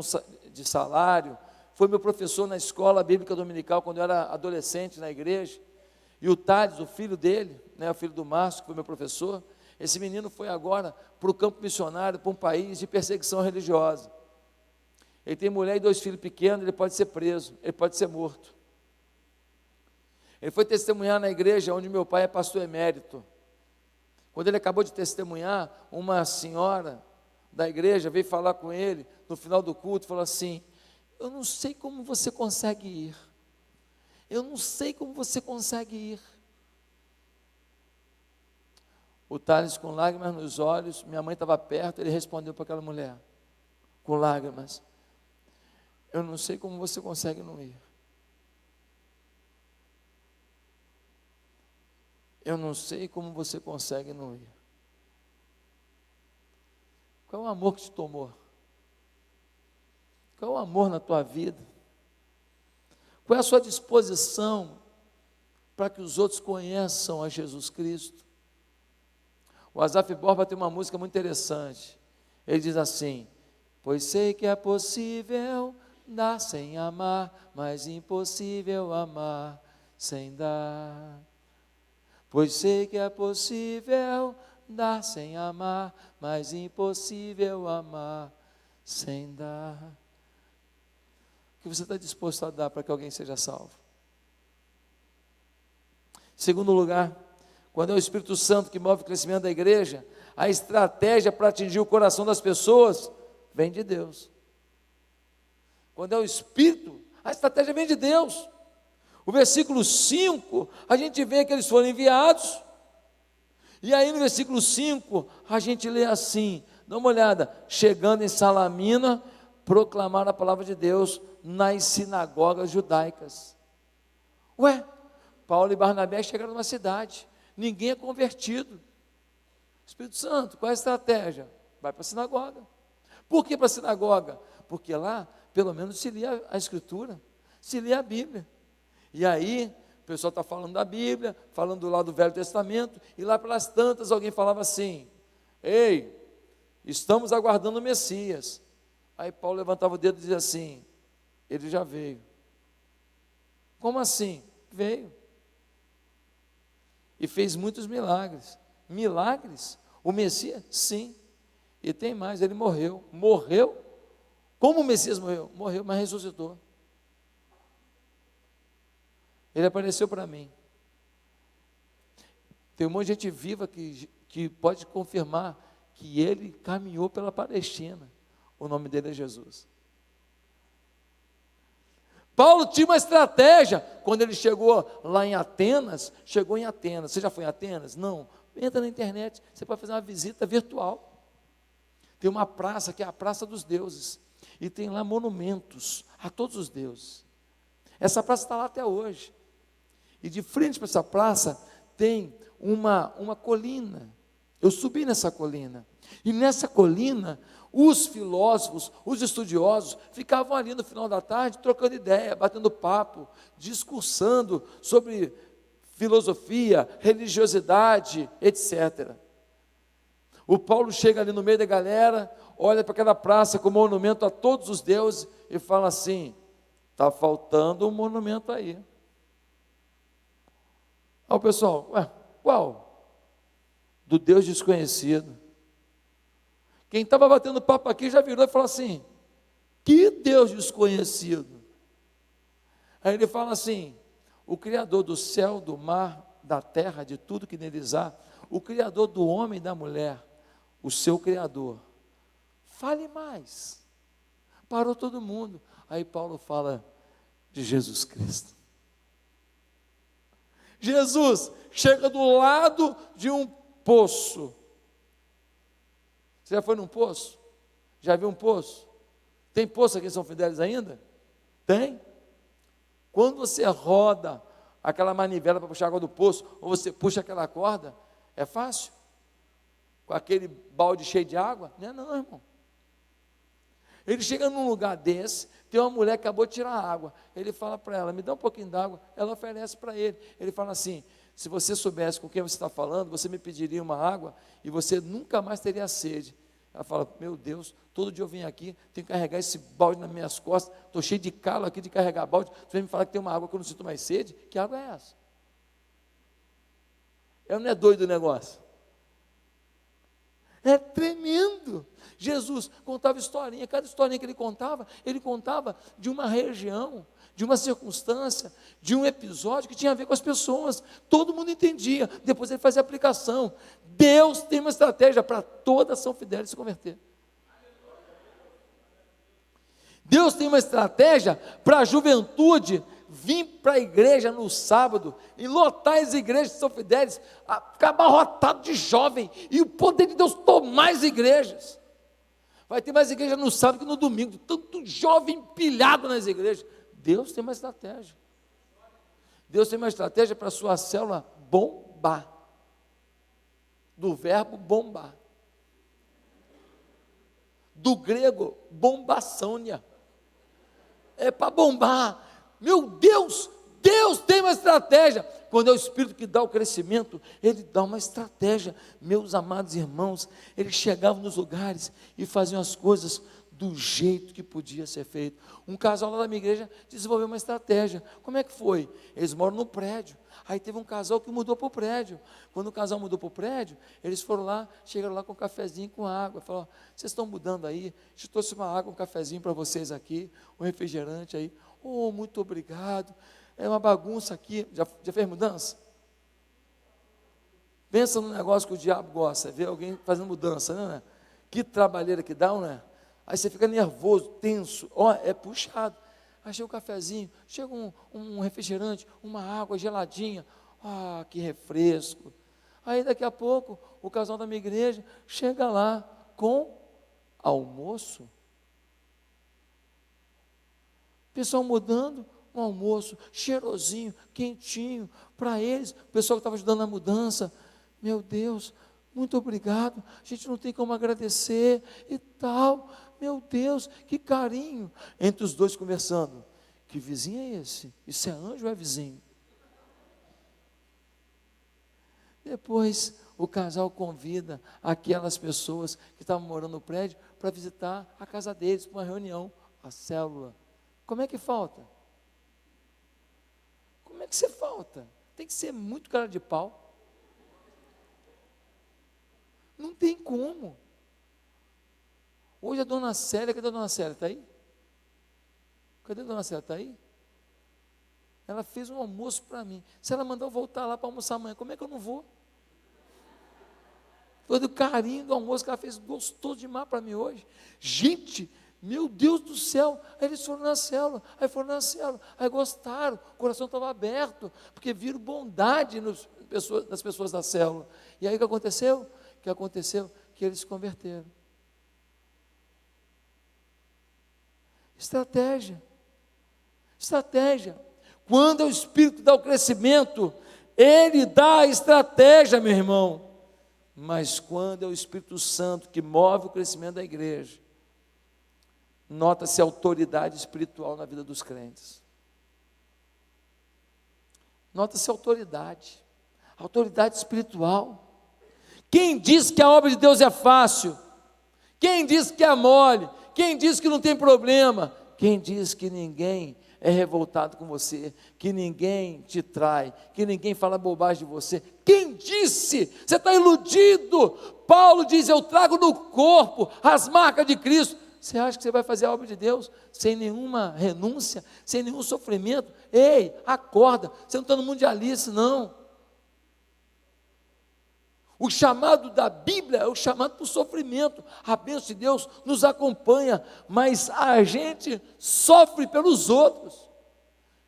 de salário. Foi meu professor na escola bíblica dominical quando eu era adolescente na igreja. E o Thales, o filho dele, o filho do Márcio, que foi meu professor, esse menino foi agora para o campo missionário, para um país de perseguição religiosa. Ele tem mulher e 2 filhos pequenos, ele pode ser preso, ele pode ser morto. Ele foi testemunhar na igreja onde meu pai é pastor emérito. Quando ele acabou de testemunhar, uma senhora da igreja veio falar com ele no final do culto, falou assim: eu não sei como você consegue ir. Eu não sei como você consegue ir. O Thales, com lágrimas nos olhos, minha mãe estava perto, ele respondeu para aquela mulher, com lágrimas: eu não sei como você consegue não ir. Eu não sei como você consegue não ir. Qual é o amor que te tomou? Qual é o amor na tua vida? Qual é a sua disposição para que os outros conheçam a Jesus Cristo? O Asaf Borba tem uma música muito interessante. Ele diz assim: pois sei que é possível dar sem amar, mas impossível amar sem dar. Pois sei que é possível dar sem amar, mas impossível amar sem dar. O que você está disposto a dar para que alguém seja salvo? Segundo lugar, quando é o Espírito Santo que move o crescimento da igreja, a estratégia para atingir o coração das pessoas vem de Deus. Quando é o Espírito, a estratégia vem de Deus. O versículo 5, a gente vê que eles foram enviados, e aí no versículo 5, a gente lê assim, dá uma olhada: chegando em Salamina, proclamaram a palavra de Deus nas sinagogas judaicas. Ué, Paulo e Barnabé chegaram numa cidade, ninguém é convertido. Espírito Santo, qual é a estratégia? Vai para a sinagoga. Por que para a sinagoga? Porque lá, pelo menos, se lia a Escritura, se lia a Bíblia. E aí, o pessoal está falando da Bíblia, falando lá do Velho Testamento, e lá pelas tantas alguém falava assim: ei, estamos aguardando o Messias. Aí Paulo levantava o dedo e dizia assim: ele já veio. Como assim? Veio. E fez muitos milagres. Milagres? O Messias? Sim. E tem mais, ele morreu. Morreu? Como o Messias morreu? Morreu, mas ressuscitou. Ele apareceu para mim. Tem um monte de gente viva que pode confirmar que ele caminhou pela Palestina. O nome dele é Jesus. Paulo tinha uma estratégia. Quando ele chegou lá em Atenas, chegou em Atenas. Você já foi em Atenas? Não. Entra na internet, você pode fazer uma visita virtual. Tem uma praça que é a Praça dos Deuses. E tem lá monumentos a todos os deuses. Essa praça está lá até hoje. E de frente para essa praça tem uma colina. Eu subi nessa colina. E nessa colina, os filósofos, os estudiosos, ficavam ali no final da tarde, trocando ideia, batendo papo, discursando sobre filosofia, religiosidade, etc. O Paulo chega ali no meio da galera, olha para aquela praça com monumento a todos os deuses e fala assim: está faltando um monumento aí. Aí o pessoal: ué, qual? Do Deus desconhecido. Quem estava batendo papo aqui já virou e falou assim: que Deus desconhecido? Aí ele fala assim: o Criador do céu, do mar, da terra, de tudo que neles há, o Criador do homem e da mulher, o seu Criador. Fale mais. Parou todo mundo. Aí Paulo fala de Jesus Cristo. Jesus chega do lado de um poço. Você já foi num poço? Já viu um poço? Tem poço aqui em São Fidélis ainda? Tem. Quando você roda aquela manivela para puxar a água do poço, ou você puxa aquela corda, é fácil? Com aquele balde cheio de água? Não é não, irmão. Ele chega num lugar desse, tem uma mulher que acabou de tirar a água. Ele fala para ela: me dá um pouquinho d'água. Ela oferece para ele. Ele fala assim: se você soubesse com quem você está falando, você me pediria uma água e você nunca mais teria sede. Ela fala: meu Deus, todo dia eu venho aqui, tenho que carregar esse balde nas minhas costas, estou cheio de calo aqui de carregar balde, você vem me falar que tem uma água que eu não sinto mais sede? Que água é essa? Não é doido o negócio? É tremendo. Jesus contava historinha, cada historinha que ele contava de uma região, de uma circunstância, de um episódio que tinha a ver com as pessoas. Todo mundo entendia. Depois ele fazia aplicação. Deus tem uma estratégia para toda São Fidélis se converter. Deus tem uma estratégia para a juventude vir para a igreja no sábado e lotar as igrejas de São Fidélis, ficar abarrotado de jovem, e o poder de Deus tomar as igrejas. Vai ter mais igreja no sábado que no domingo, tanto jovem empilhado nas igrejas. Deus tem uma estratégia. Deus tem uma estratégia para a sua célula bombar. Do verbo bombar. Do grego, bombaçônia. É para bombar. Meu Deus, Deus tem uma estratégia. Quando é o Espírito que dá o crescimento, Ele dá uma estratégia. Meus amados irmãos, eles chegavam nos lugares e faziam as coisas do jeito que podia ser feito. Um casal lá da minha igreja desenvolveu uma estratégia. Como é que foi? Eles moram no prédio. Aí teve um casal que mudou para o prédio. Quando o casal mudou para o prédio, eles foram lá, chegaram lá com um cafezinho com água. Falaram: vocês estão mudando aí? Eu trouxe uma água, um cafezinho para vocês aqui, um refrigerante aí. Oh, muito obrigado. É uma bagunça aqui. Já fez mudança? Pensa no negócio que o diabo gosta, ver alguém fazendo mudança, né? Que trabalheira que dá, né? Aí você fica nervoso, tenso, é puxado. Aí chega um cafezinho, chega um refrigerante, uma água geladinha, que refresco. Aí daqui a pouco, o casal da minha igreja chega lá com almoço. Pessoal mudando, um almoço cheirosinho, quentinho, para eles, o pessoal que estava ajudando na mudança. Meu Deus, muito obrigado, a gente não tem como agradecer e tal. meu Deus, que carinho. Entre os dois conversando, que vizinho é esse? Isso é anjo ou é vizinho? Depois o casal convida aquelas pessoas que estavam morando no prédio para visitar a casa deles, para uma reunião, a célula. Como é que falta? Como é que você falta? Tem que ser muito cara de pau. Não tem como. Hoje a dona Célia, cadê a dona Célia? Está aí? Cadê a dona Célia? Está aí? Ela fez um almoço para mim. Se ela mandar eu voltar lá para almoçar amanhã, como é que eu não vou? Todo o carinho do almoço que ela fez, gostoso demais para mim hoje. Gente, meu Deus do céu. Aí eles foram na célula, aí gostaram, o coração estava aberto, porque viram bondade nas pessoas da célula. E aí o que aconteceu? Que eles se converteram. Estratégia. Quando o Espírito dá o crescimento, Ele dá a estratégia, meu irmão. Mas quando é o Espírito Santo que move o crescimento da igreja, nota-se a autoridade espiritual na vida dos crentes. Nota-se a autoridade espiritual. Quem diz que a obra de Deus é fácil? Quem diz que é mole? Quem diz que não tem problema? Quem diz que ninguém é revoltado com você, que ninguém te trai, que ninguém fala bobagem de você? Quem disse? Você está iludido. Paulo diz: eu trago no corpo as marcas de Cristo. Você acha que você vai fazer a obra de Deus sem nenhuma renúncia, sem nenhum sofrimento? Ei, acorda, você não está no mundo de Alice, não. O chamado da Bíblia é o chamado para o sofrimento. A bênção de Deus nos acompanha, mas a gente sofre pelos outros.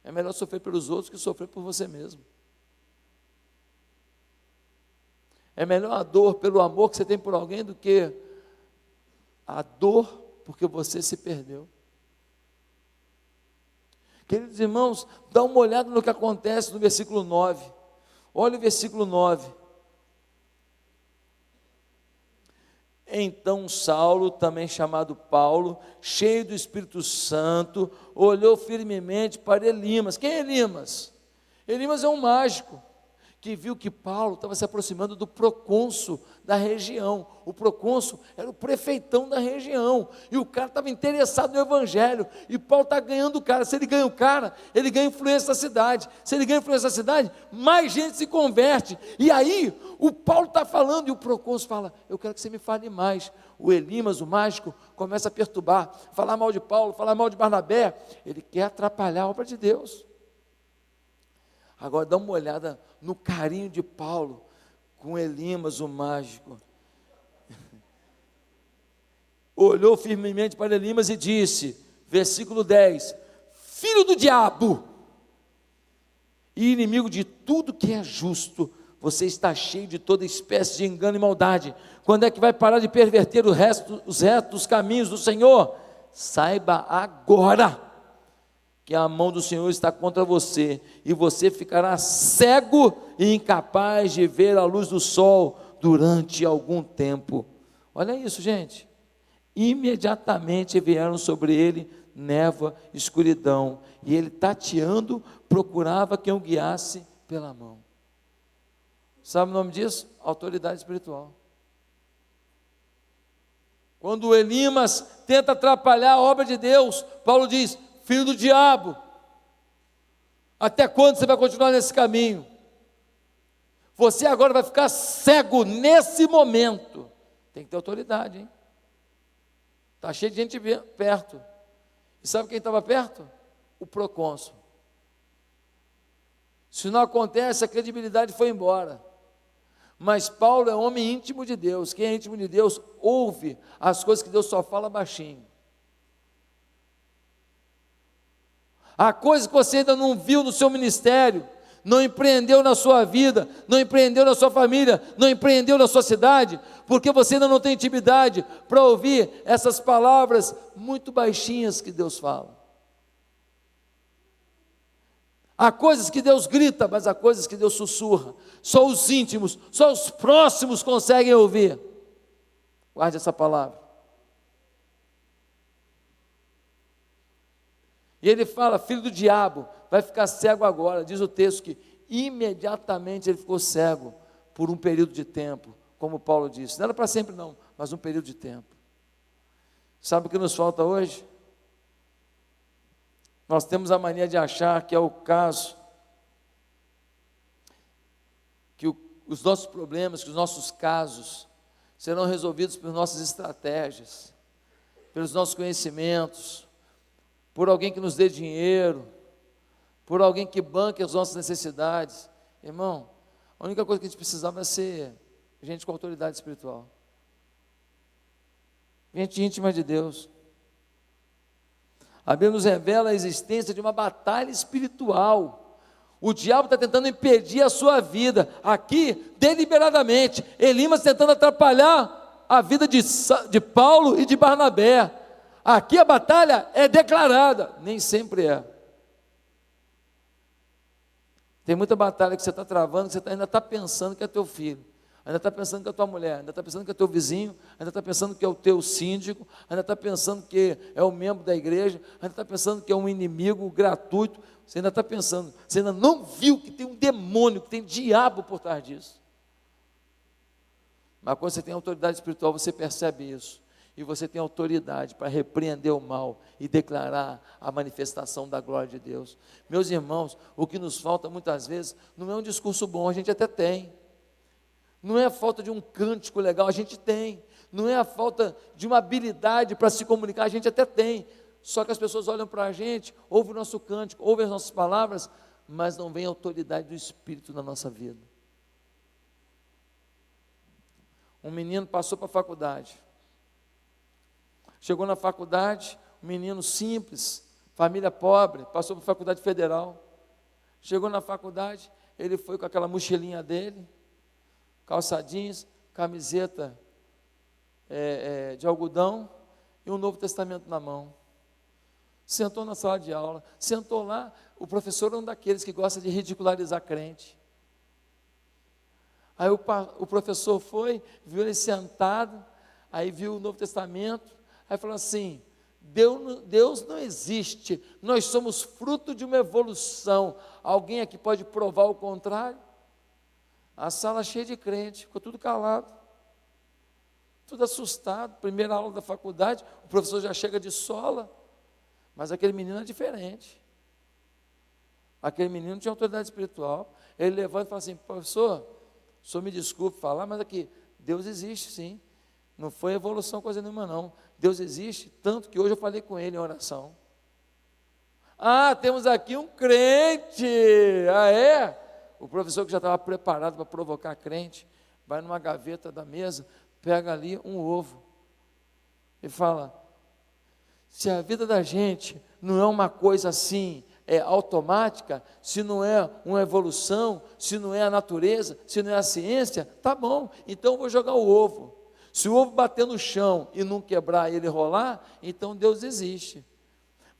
É melhor sofrer pelos outros que sofrer por você mesmo. É melhor a dor pelo amor que você tem por alguém do que a dor porque você se perdeu. Queridos irmãos, dá uma olhada no que acontece no versículo 9. Olha o versículo 9. Então Saulo, também chamado Paulo, cheio do Espírito Santo, olhou firmemente para Elimas. Quem é Elimas? Elimas é um mágico que viu que Paulo estava se aproximando do procônsul da região. O procônsul era o prefeitão da região, e o cara estava interessado no evangelho, e Paulo está ganhando o cara. Se ele ganha o cara, ele ganha influência da cidade. Se ele ganha influência da cidade, mais gente se converte. E aí, o Paulo está falando, e o procônsul fala: eu quero que você me fale mais. O Elimas, o mágico, começa a perturbar, falar mal de Paulo, falar mal de Barnabé. Ele quer atrapalhar a obra de Deus. Agora dá uma olhada no carinho de Paulo com Elimas, o mágico. Olhou firmemente para Elimas e disse, versículo 10: filho do diabo e inimigo de tudo que é justo, você está cheio de toda espécie de engano e maldade. Quando é que vai parar de perverter os retos caminhos do Senhor? Saiba agora que a mão do Senhor está contra você, e você ficará cego e incapaz de ver a luz do sol durante algum tempo. Olha isso, gente. Imediatamente vieram sobre ele névoa, escuridão, e ele, tateando, procurava quem o guiasse pela mão. Sabe o nome disso? Autoridade espiritual. Quando o Elimas tenta atrapalhar a obra de Deus, Paulo diz: filho do diabo, até quando você vai continuar nesse caminho? Você agora vai ficar cego nesse momento. Tem que ter autoridade, hein? Está cheio de gente perto. E sabe quem estava perto? O procônsul. Se não acontece, a credibilidade foi embora. Mas Paulo é homem íntimo de Deus. Quem é íntimo de Deus ouve as coisas que Deus só fala baixinho. Há coisas que você ainda não viu no seu ministério, não empreendeu na sua vida, não empreendeu na sua família, não empreendeu na sua cidade, porque você ainda não tem intimidade para ouvir essas palavras muito baixinhas que Deus fala. Há coisas que Deus grita, mas há coisas que Deus sussurra. Só os íntimos, só os próximos conseguem ouvir. Guarde essa palavra. E ele fala: filho do diabo, vai ficar cego agora. Diz o texto que imediatamente ele ficou cego por um período de tempo, como Paulo disse. Não era para sempre não, mas um período de tempo. Sabe o que nos falta hoje? Nós temos a mania de achar que é o caso, que os nossos problemas, que os nossos casos serão resolvidos por nossas estratégias, pelos nossos conhecimentos, por alguém que nos dê dinheiro, por alguém que banque as nossas necessidades. Irmão, a única coisa que a gente precisava é ser gente com autoridade espiritual, gente íntima de Deus. A Bíblia nos revela a existência de uma batalha espiritual. O diabo está tentando impedir a sua vida, aqui, deliberadamente. Elimas tentando atrapalhar a vida de Paulo e de Barnabé. Aqui a batalha é declarada, nem sempre é. Tem muita batalha que você está travando, que você ainda está pensando que é teu filho, ainda está pensando que é tua mulher, ainda está pensando que é teu vizinho, ainda está pensando que é o teu síndico, ainda está pensando que é o membro da igreja, ainda está pensando que é um inimigo gratuito, você ainda está pensando, você ainda não viu que tem um demônio, que tem diabo por trás disso. Mas quando você tem autoridade espiritual, você percebe isso, e você tem autoridade para repreender o mal e declarar a manifestação da glória de Deus. Meus irmãos, o que nos falta muitas vezes não é um discurso bom, a gente até tem. Não é a falta de um cântico legal, a gente tem. Não é a falta de uma habilidade para se comunicar, a gente até tem. Só que as pessoas olham para a gente, ouvem o nosso cântico, ouvem as nossas palavras, mas não vem a autoridade do Espírito na nossa vida. Um menino passou para a faculdade. Chegou na faculdade, um menino simples, família pobre, passou para a faculdade federal. Chegou na faculdade, ele foi com aquela mochilinha dele, calça jeans, camiseta de algodão e um Novo Testamento na mão. Sentou na sala de aula, sentou lá, o professor é um daqueles que gosta de ridicularizar crente. Aí o professor foi, viu ele sentado, aí viu o Novo Testamento, aí falou assim: Deus não existe, nós somos fruto de uma evolução. Alguém aqui pode provar o contrário? A sala cheia de crente, ficou tudo calado, tudo assustado. Primeira aula da faculdade, o professor já chega de sola, mas aquele menino é diferente. Aquele menino tinha autoridade espiritual. Ele levanta e fala assim: professor, o senhor me desculpe falar, mas aqui, Deus existe sim, não foi evolução coisa nenhuma não, Deus existe, tanto que hoje eu falei com ele em oração. Ah, temos aqui um crente. Ah, é? O professor, que já estava preparado para provocar crente, vai numa gaveta da mesa, pega ali um ovo e fala: se a vida da gente não é uma coisa assim, automática, se não é uma evolução, se não é a natureza, se não é a ciência, tá bom, então eu vou jogar o ovo. Se o ovo bater no chão e não quebrar e ele rolar, então Deus existe.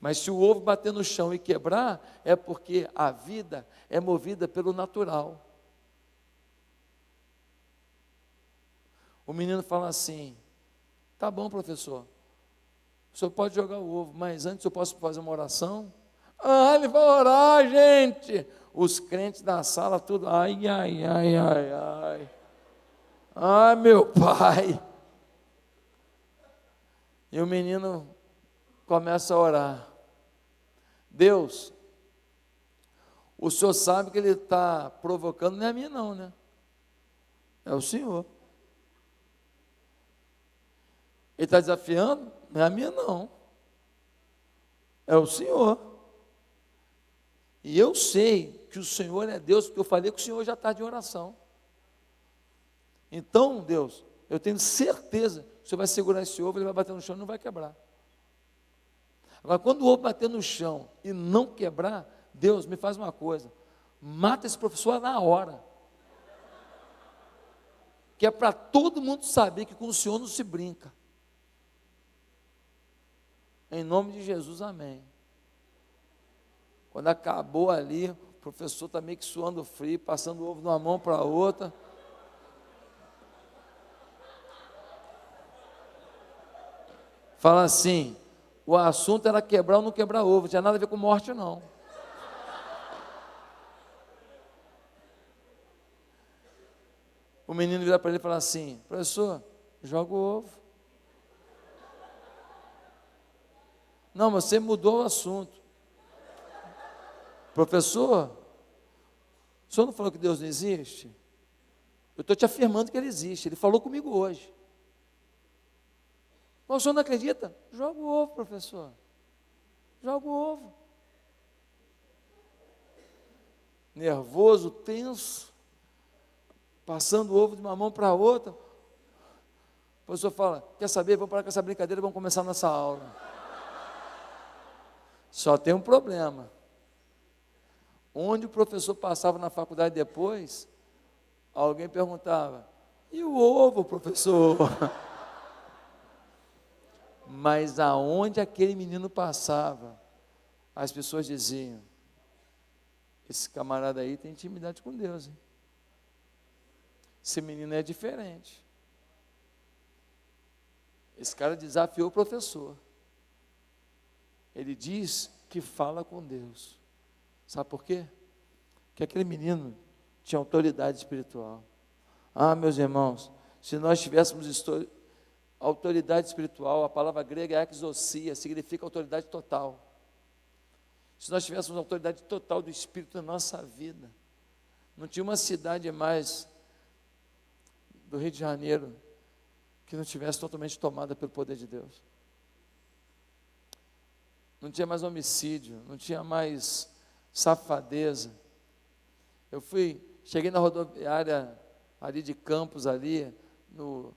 Mas se o ovo bater no chão e quebrar, é porque a vida é movida pelo natural. O menino fala assim: tá bom, professor, o senhor pode jogar o ovo, mas antes eu posso fazer uma oração? Ah, ele vai orar, gente. Os crentes da sala, tudo, ai, ai, ai, ai, ai. Ai, meu pai. E o menino começa a orar: Deus, o senhor sabe que ele está provocando, não é a mim não, né? É o senhor. Ele está desafiando, não é a minha não. É o senhor. E eu sei que o Senhor é Deus, porque eu falei que o Senhor já está de oração. Então, Deus, eu tenho certeza que o Senhor vai segurar esse ovo, ele vai bater no chão e não vai quebrar. Agora, quando o ovo bater no chão e não quebrar, Deus, me faz uma coisa: mata esse professor na hora. Que é para todo mundo saber que com o Senhor não se brinca. Em nome de Jesus, amém. Quando acabou ali, o professor está meio que suando frio, passando o ovo de uma mão para a outra. Fala assim: O assunto era quebrar ou não quebrar ovo, não tinha nada a ver com morte, não. O menino vira para ele e fala assim: professor, joga o ovo. Não, mas você mudou o assunto. Professor, o senhor não falou que Deus não existe? Eu estou te afirmando que Ele existe, Ele falou comigo hoje. Mas o senhor não acredita? Joga o ovo, professor. Joga o ovo. Nervoso, tenso, passando o ovo de uma mão para a outra. O professor fala: quer saber? Vamos parar com essa brincadeira, vamos começar a nossa aula. Só tem um problema. Onde o professor passava na faculdade depois, alguém perguntava: e o ovo, professor? Mas aonde aquele menino passava, as pessoas diziam: esse camarada aí tem intimidade com Deus, hein? Esse menino é diferente. Esse cara desafiou o professor. Ele diz que fala com Deus. Sabe por quê? Porque aquele menino tinha autoridade espiritual. Ah, meus irmãos, se nós tivéssemos autoridade espiritual, a palavra grega é exousia, significa autoridade total. Se nós tivéssemos autoridade total do Espírito na nossa vida, não tinha uma cidade mais do Rio de Janeiro que não tivesse totalmente tomada pelo poder de Deus. Não tinha mais homicídio, não tinha mais safadeza. Cheguei na rodoviária ali de Campos, ali, no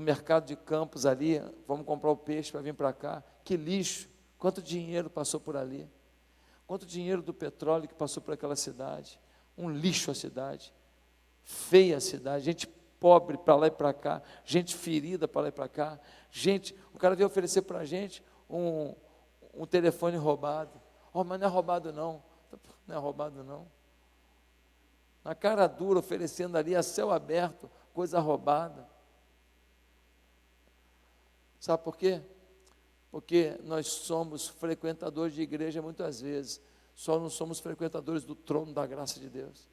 mercado de Campos ali, vamos comprar o peixe para vir para cá. Que lixo, quanto dinheiro passou por ali, quanto dinheiro do petróleo que passou por aquela cidade. Um lixo a cidade, feia a cidade, gente pobre para lá e para cá, gente ferida para lá e para cá, o cara veio oferecer para a gente um telefone roubado. Oh, mas não é roubado não é roubado não. Na cara dura, oferecendo ali a céu aberto, coisa roubada. Sabe por quê? Porque nós somos frequentadores de igreja muitas vezes, só não somos frequentadores do trono da graça de Deus.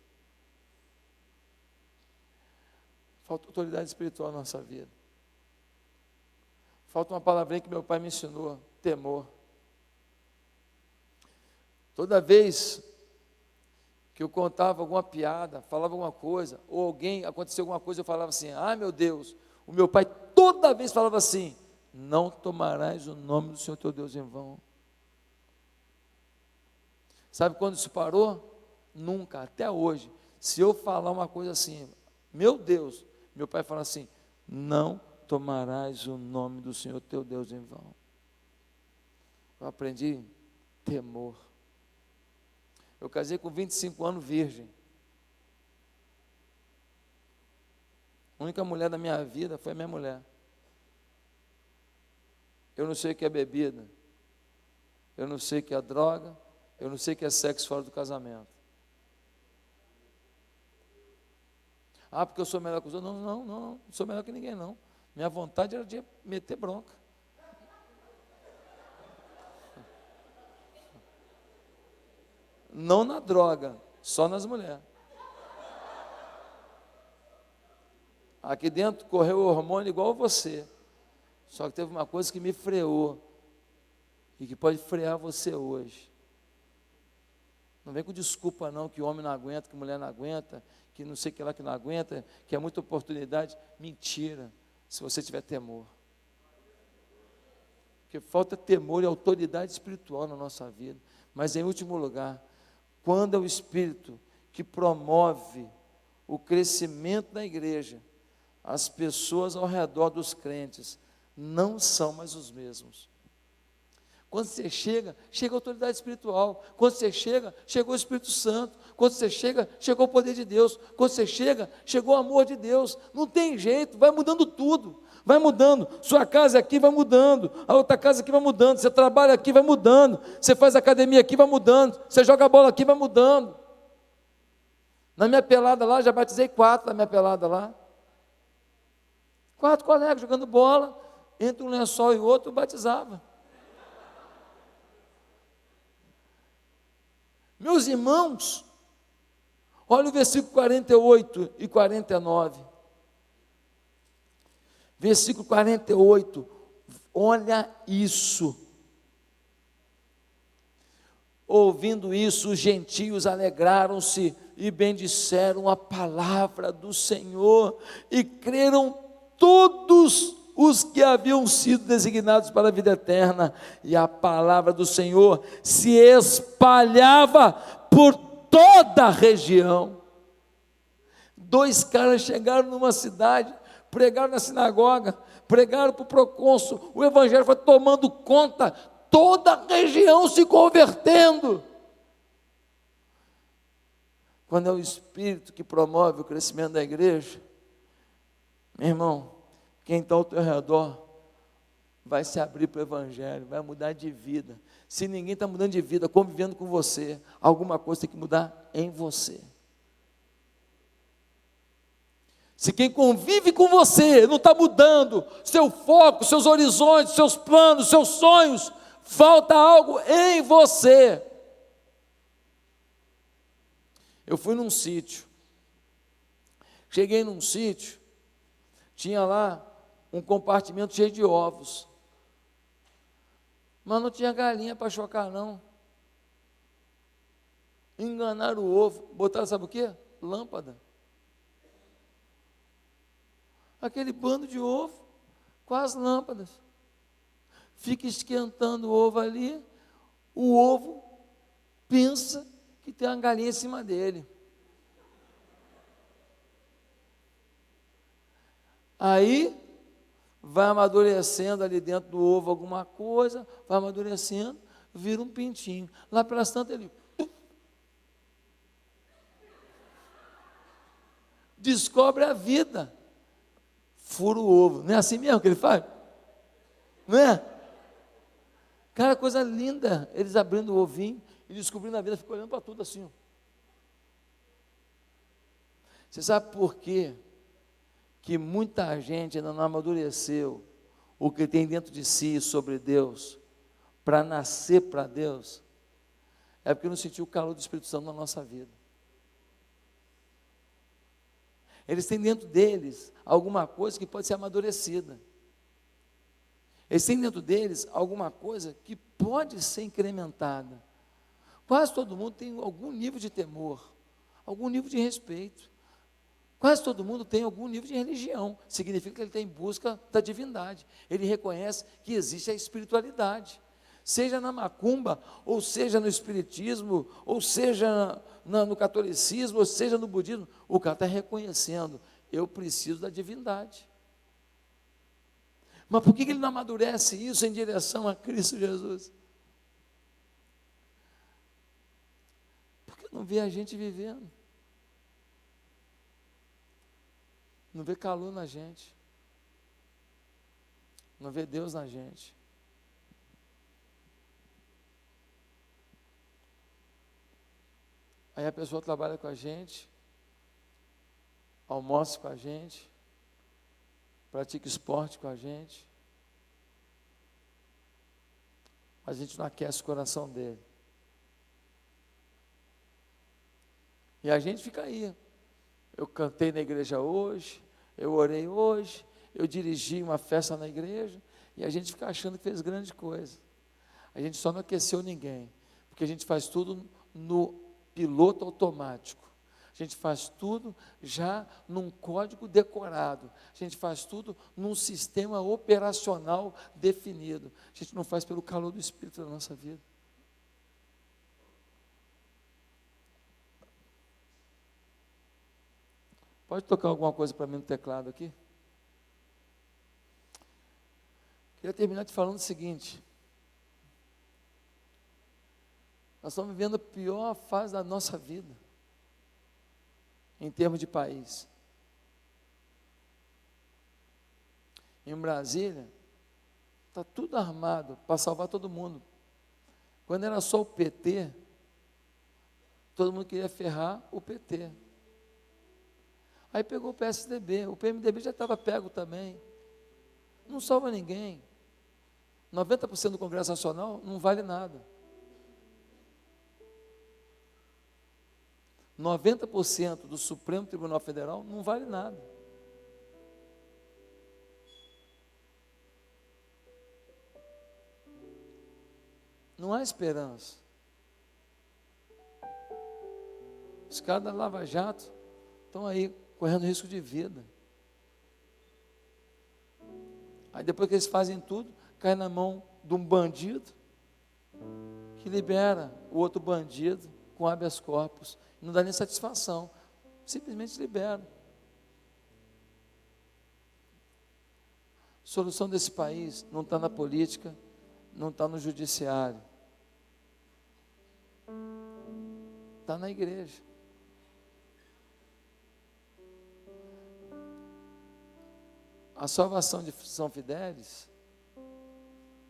Falta autoridade espiritual na nossa vida. Falta uma palavrinha que meu pai me ensinou: temor. Toda vez que eu contava alguma piada, falava alguma coisa, ou aconteceu alguma coisa, eu falava assim: ah, meu Deus. O meu pai toda vez falava assim: não tomarás o nome do Senhor teu Deus em vão. Sabe quando isso parou? Nunca, até hoje. Se eu falar uma coisa assim, meu Deus, meu pai fala assim: não tomarás o nome do Senhor teu Deus em vão. Eu aprendi temor. Eu casei com 25 anos virgem. A única mulher da minha vida foi a minha mulher. Eu não sei o que é bebida, eu não sei o que é droga, eu não sei o que é sexo fora do casamento. Ah, porque eu sou melhor que os outros. Não sou melhor que ninguém não. Minha vontade era de meter bronca. Não na droga, só nas mulheres. Aqui dentro correu o hormônio igual você. Só que teve uma coisa que me freou e que pode frear você hoje. Não vem com desculpa não, que homem não aguenta, que mulher não aguenta, que não sei o que lá que não aguenta, que é muita oportunidade. Mentira, se você tiver temor. Porque falta temor e autoridade espiritual na nossa vida. Mas em último lugar, quando é o Espírito que promove o crescimento da igreja, as pessoas ao redor dos crentes não são mais os mesmos. Quando você chega a autoridade espiritual. Quando você chegou o Espírito Santo. Quando você chegou o poder de Deus. Quando você chegou o amor de Deus. Não tem jeito, vai mudando tudo. Vai mudando, sua casa aqui vai mudando, a outra casa aqui vai mudando, você trabalha aqui vai mudando, você faz academia aqui vai mudando, você joga bola aqui vai mudando. Na minha pelada lá, já batizei 4 na minha pelada lá. 4 colegas jogando bola, entre um lençol e outro, eu batizava. Meus irmãos, olha o versículo 48 e 49. Versículo 48, olha isso. Ouvindo isso, os gentios alegraram-se e bendisseram a palavra do Senhor, e creram todos os que haviam sido designados para a vida eterna, e a palavra do Senhor se espalhava por toda a região. 2 caras chegaram numa cidade, pregaram na sinagoga, pregaram para o procônsul, o evangelho foi tomando conta, toda a região se convertendo. Quando é o Espírito que promove o crescimento da igreja, meu irmão, quem está ao teu redor vai se abrir para o evangelho, vai mudar de vida. Se ninguém está mudando de vida, convivendo com você, alguma coisa tem que mudar em você. Se quem convive com você não está mudando seu foco, seus horizontes, seus planos, seus sonhos, falta algo em você. Eu fui num sítio, cheguei num sítio, tinha lá um compartimento cheio de ovos, mas não tinha galinha para chocar não. Enganaram o ovo, botaram sabe o quê? Lâmpada. Aquele bando de ovo com as lâmpadas. Fica esquentando o ovo ali, o ovo pensa que tem uma galinha em cima dele. Aí vai amadurecendo ali dentro do ovo alguma coisa, vai amadurecendo, vira um pintinho. Lá pelas tantas ele descobre a vida. Fura o ovo. Não é assim mesmo que ele faz? Não é? Cara, coisa linda. Eles abrindo o ovinho e descobrindo a vida, ficam olhando para tudo assim. Você sabe por quê? Que muita gente ainda não amadureceu o que tem dentro de si sobre Deus, para nascer para Deus, é porque não sentiu o calor do Espírito Santo na nossa vida. Eles têm dentro deles alguma coisa que pode ser amadurecida. Eles têm dentro deles alguma coisa que pode ser incrementada. Quase todo mundo tem algum nível de temor, algum nível de respeito. Quase todo mundo tem algum nível de religião. Significa que ele está em busca da divindade. Ele reconhece que existe a espiritualidade. Seja na macumba, ou seja no espiritismo, ou seja no catolicismo, ou seja no budismo, o cara está reconhecendo, eu preciso da divindade. Mas por que ele não amadurece isso em direção a Cristo Jesus? Porque não vê a gente vivendo. Não vê calor na gente. Não vê Deus na gente. Aí a pessoa trabalha com a gente, almoça com a gente, pratica esporte com a gente, mas a gente não aquece o coração dele. E a gente fica aí. Eu cantei na igreja hoje, eu orei hoje, eu dirigi uma festa na igreja, e a gente fica achando que fez grande coisa. A gente só não aqueceu ninguém, porque a gente faz tudo no piloto automático. A gente faz tudo já num código decorado. A gente faz tudo num sistema operacional definido. A gente não faz pelo calor do Espírito da nossa vida. Pode tocar alguma coisa para mim no teclado aqui? Queria terminar te falando o seguinte. Nós estamos vivendo a pior fase da nossa vida, em termos de país. Em Brasília, está tudo armado para salvar todo mundo. Quando era só o PT, todo mundo queria ferrar o PT. Aí pegou o PSDB, o PMDB já estava pego também. Não salva ninguém. 90% do Congresso Nacional não vale nada. 90% do Supremo Tribunal Federal não vale nada. Não há esperança. Os caras da Lava Jato estão aí correndo risco de vida. Aí depois que eles fazem tudo, cai na mão de um bandido que libera o outro bandido com habeas corpus. Não dá nem satisfação, simplesmente libera. A solução desse país não está na política, não está no judiciário, está na igreja. A salvação de São Fidélis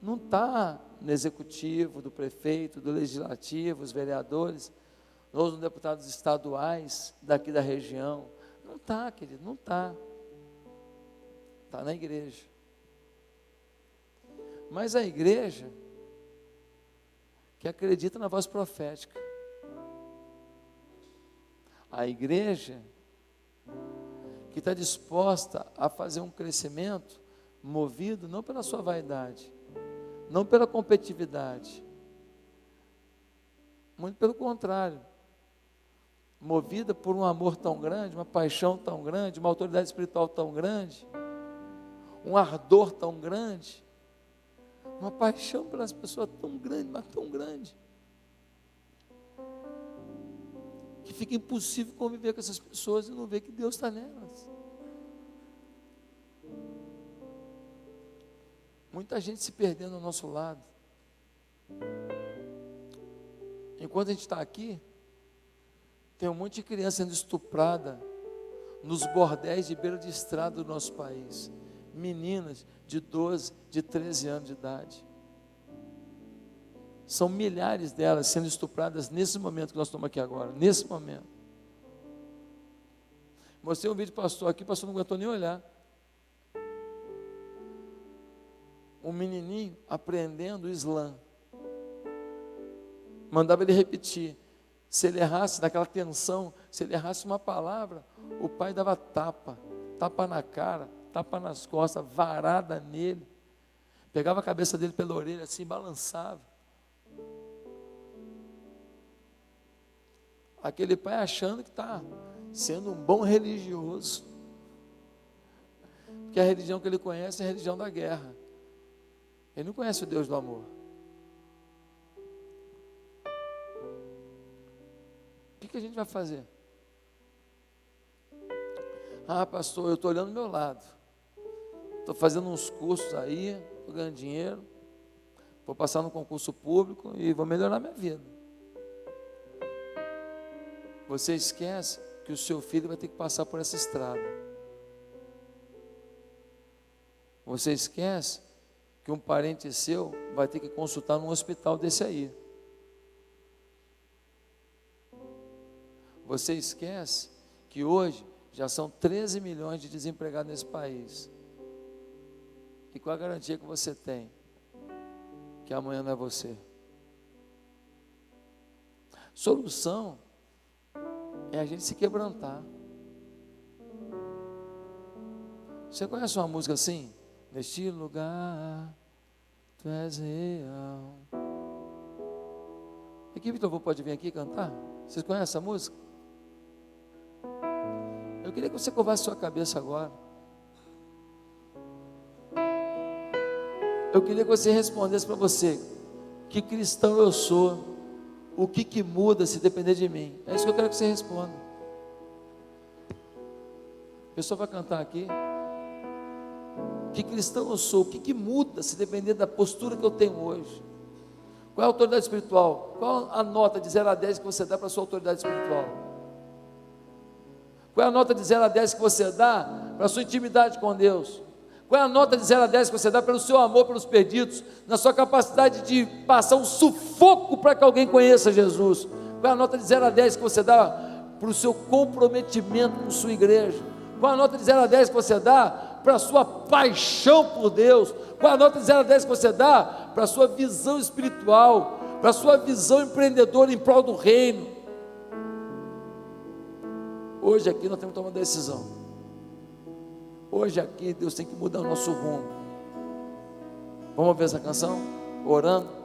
não está no executivo, do prefeito, do legislativo, os vereadores, os deputados estaduais daqui da região. Não está, querido, não está. Está na igreja. Mas a igreja que acredita na voz profética. A igreja que está disposta a fazer um crescimento movido não pela sua vaidade, não pela competitividade, muito pelo contrário, movida por um amor tão grande, uma paixão tão grande, uma autoridade espiritual tão grande, um ardor tão grande, uma paixão pelas pessoas tão grande, mas tão grande, que fica impossível conviver com essas pessoas e não ver que Deus está nelas. Muita gente se perdendo ao nosso lado. Enquanto a gente está aqui, tem um monte de criança sendo estuprada nos bordéis de beira de estrada do nosso país. Meninas de 12, de 13 anos de idade. São milhares delas sendo estupradas nesse momento que nós estamos aqui agora, nesse momento. Mostrei um vídeo do pastor aqui, o pastor não aguentou nem olhar. Um menininho aprendendo o Islã. Mandava ele repetir. Se ele errasse, naquela tensão, se ele errasse uma palavra, o pai dava tapa na cara, tapa nas costas, varada nele. Pegava a cabeça dele pela orelha assim, balançava. Aquele pai achando que está sendo um bom religioso. Porque a religião que ele conhece é a religião da guerra. Ele não conhece o Deus do amor. O que a gente vai fazer? Ah, pastor, eu estou olhando do meu lado. Estou fazendo uns cursos aí, estou ganhando dinheiro. Vou passar no concurso público e vou melhorar minha vida. Você esquece que o seu filho vai ter que passar por essa estrada. Você esquece que um parente seu vai ter que consultar num hospital desse aí. Você esquece que hoje já são 13 milhões de desempregados nesse país. E qual a garantia que você tem que amanhã não é você? Solução é a gente se quebrantar. Você conhece uma música assim? Neste lugar, tu és real. A equipe do louvor pode vir aqui cantar? Vocês conhecem essa música? Eu queria que você curvasse sua cabeça agora. Eu queria que você respondesse para você: que cristão eu sou? O que muda se depender de mim? É isso que eu quero que você responda. A pessoa vai cantar aqui. Que cristão eu sou? O que muda se depender da postura que eu tenho hoje? Qual é a autoridade espiritual? Qual a nota de 0 a 10 que você dá para a sua autoridade espiritual? Qual é a nota de 0 a 10 que você dá para a sua intimidade com Deus? Qual é a nota de 0 a 10 que você dá pelo seu amor pelos perdidos, na sua capacidade de passar um sufoco para que alguém conheça Jesus? Qual é a nota de 0 a 10 que você dá para o seu comprometimento com sua igreja? Qual é a nota de 0 a 10 que você dá para a sua paixão por Deus? Qual é a nota de 0 a 10 que você dá para a sua visão espiritual, para a sua visão empreendedora em prol do reino? Hoje aqui nós temos que tomar uma decisão. Hoje aqui Deus tem que mudar o nosso rumo. Vamos ver essa canção? Orando.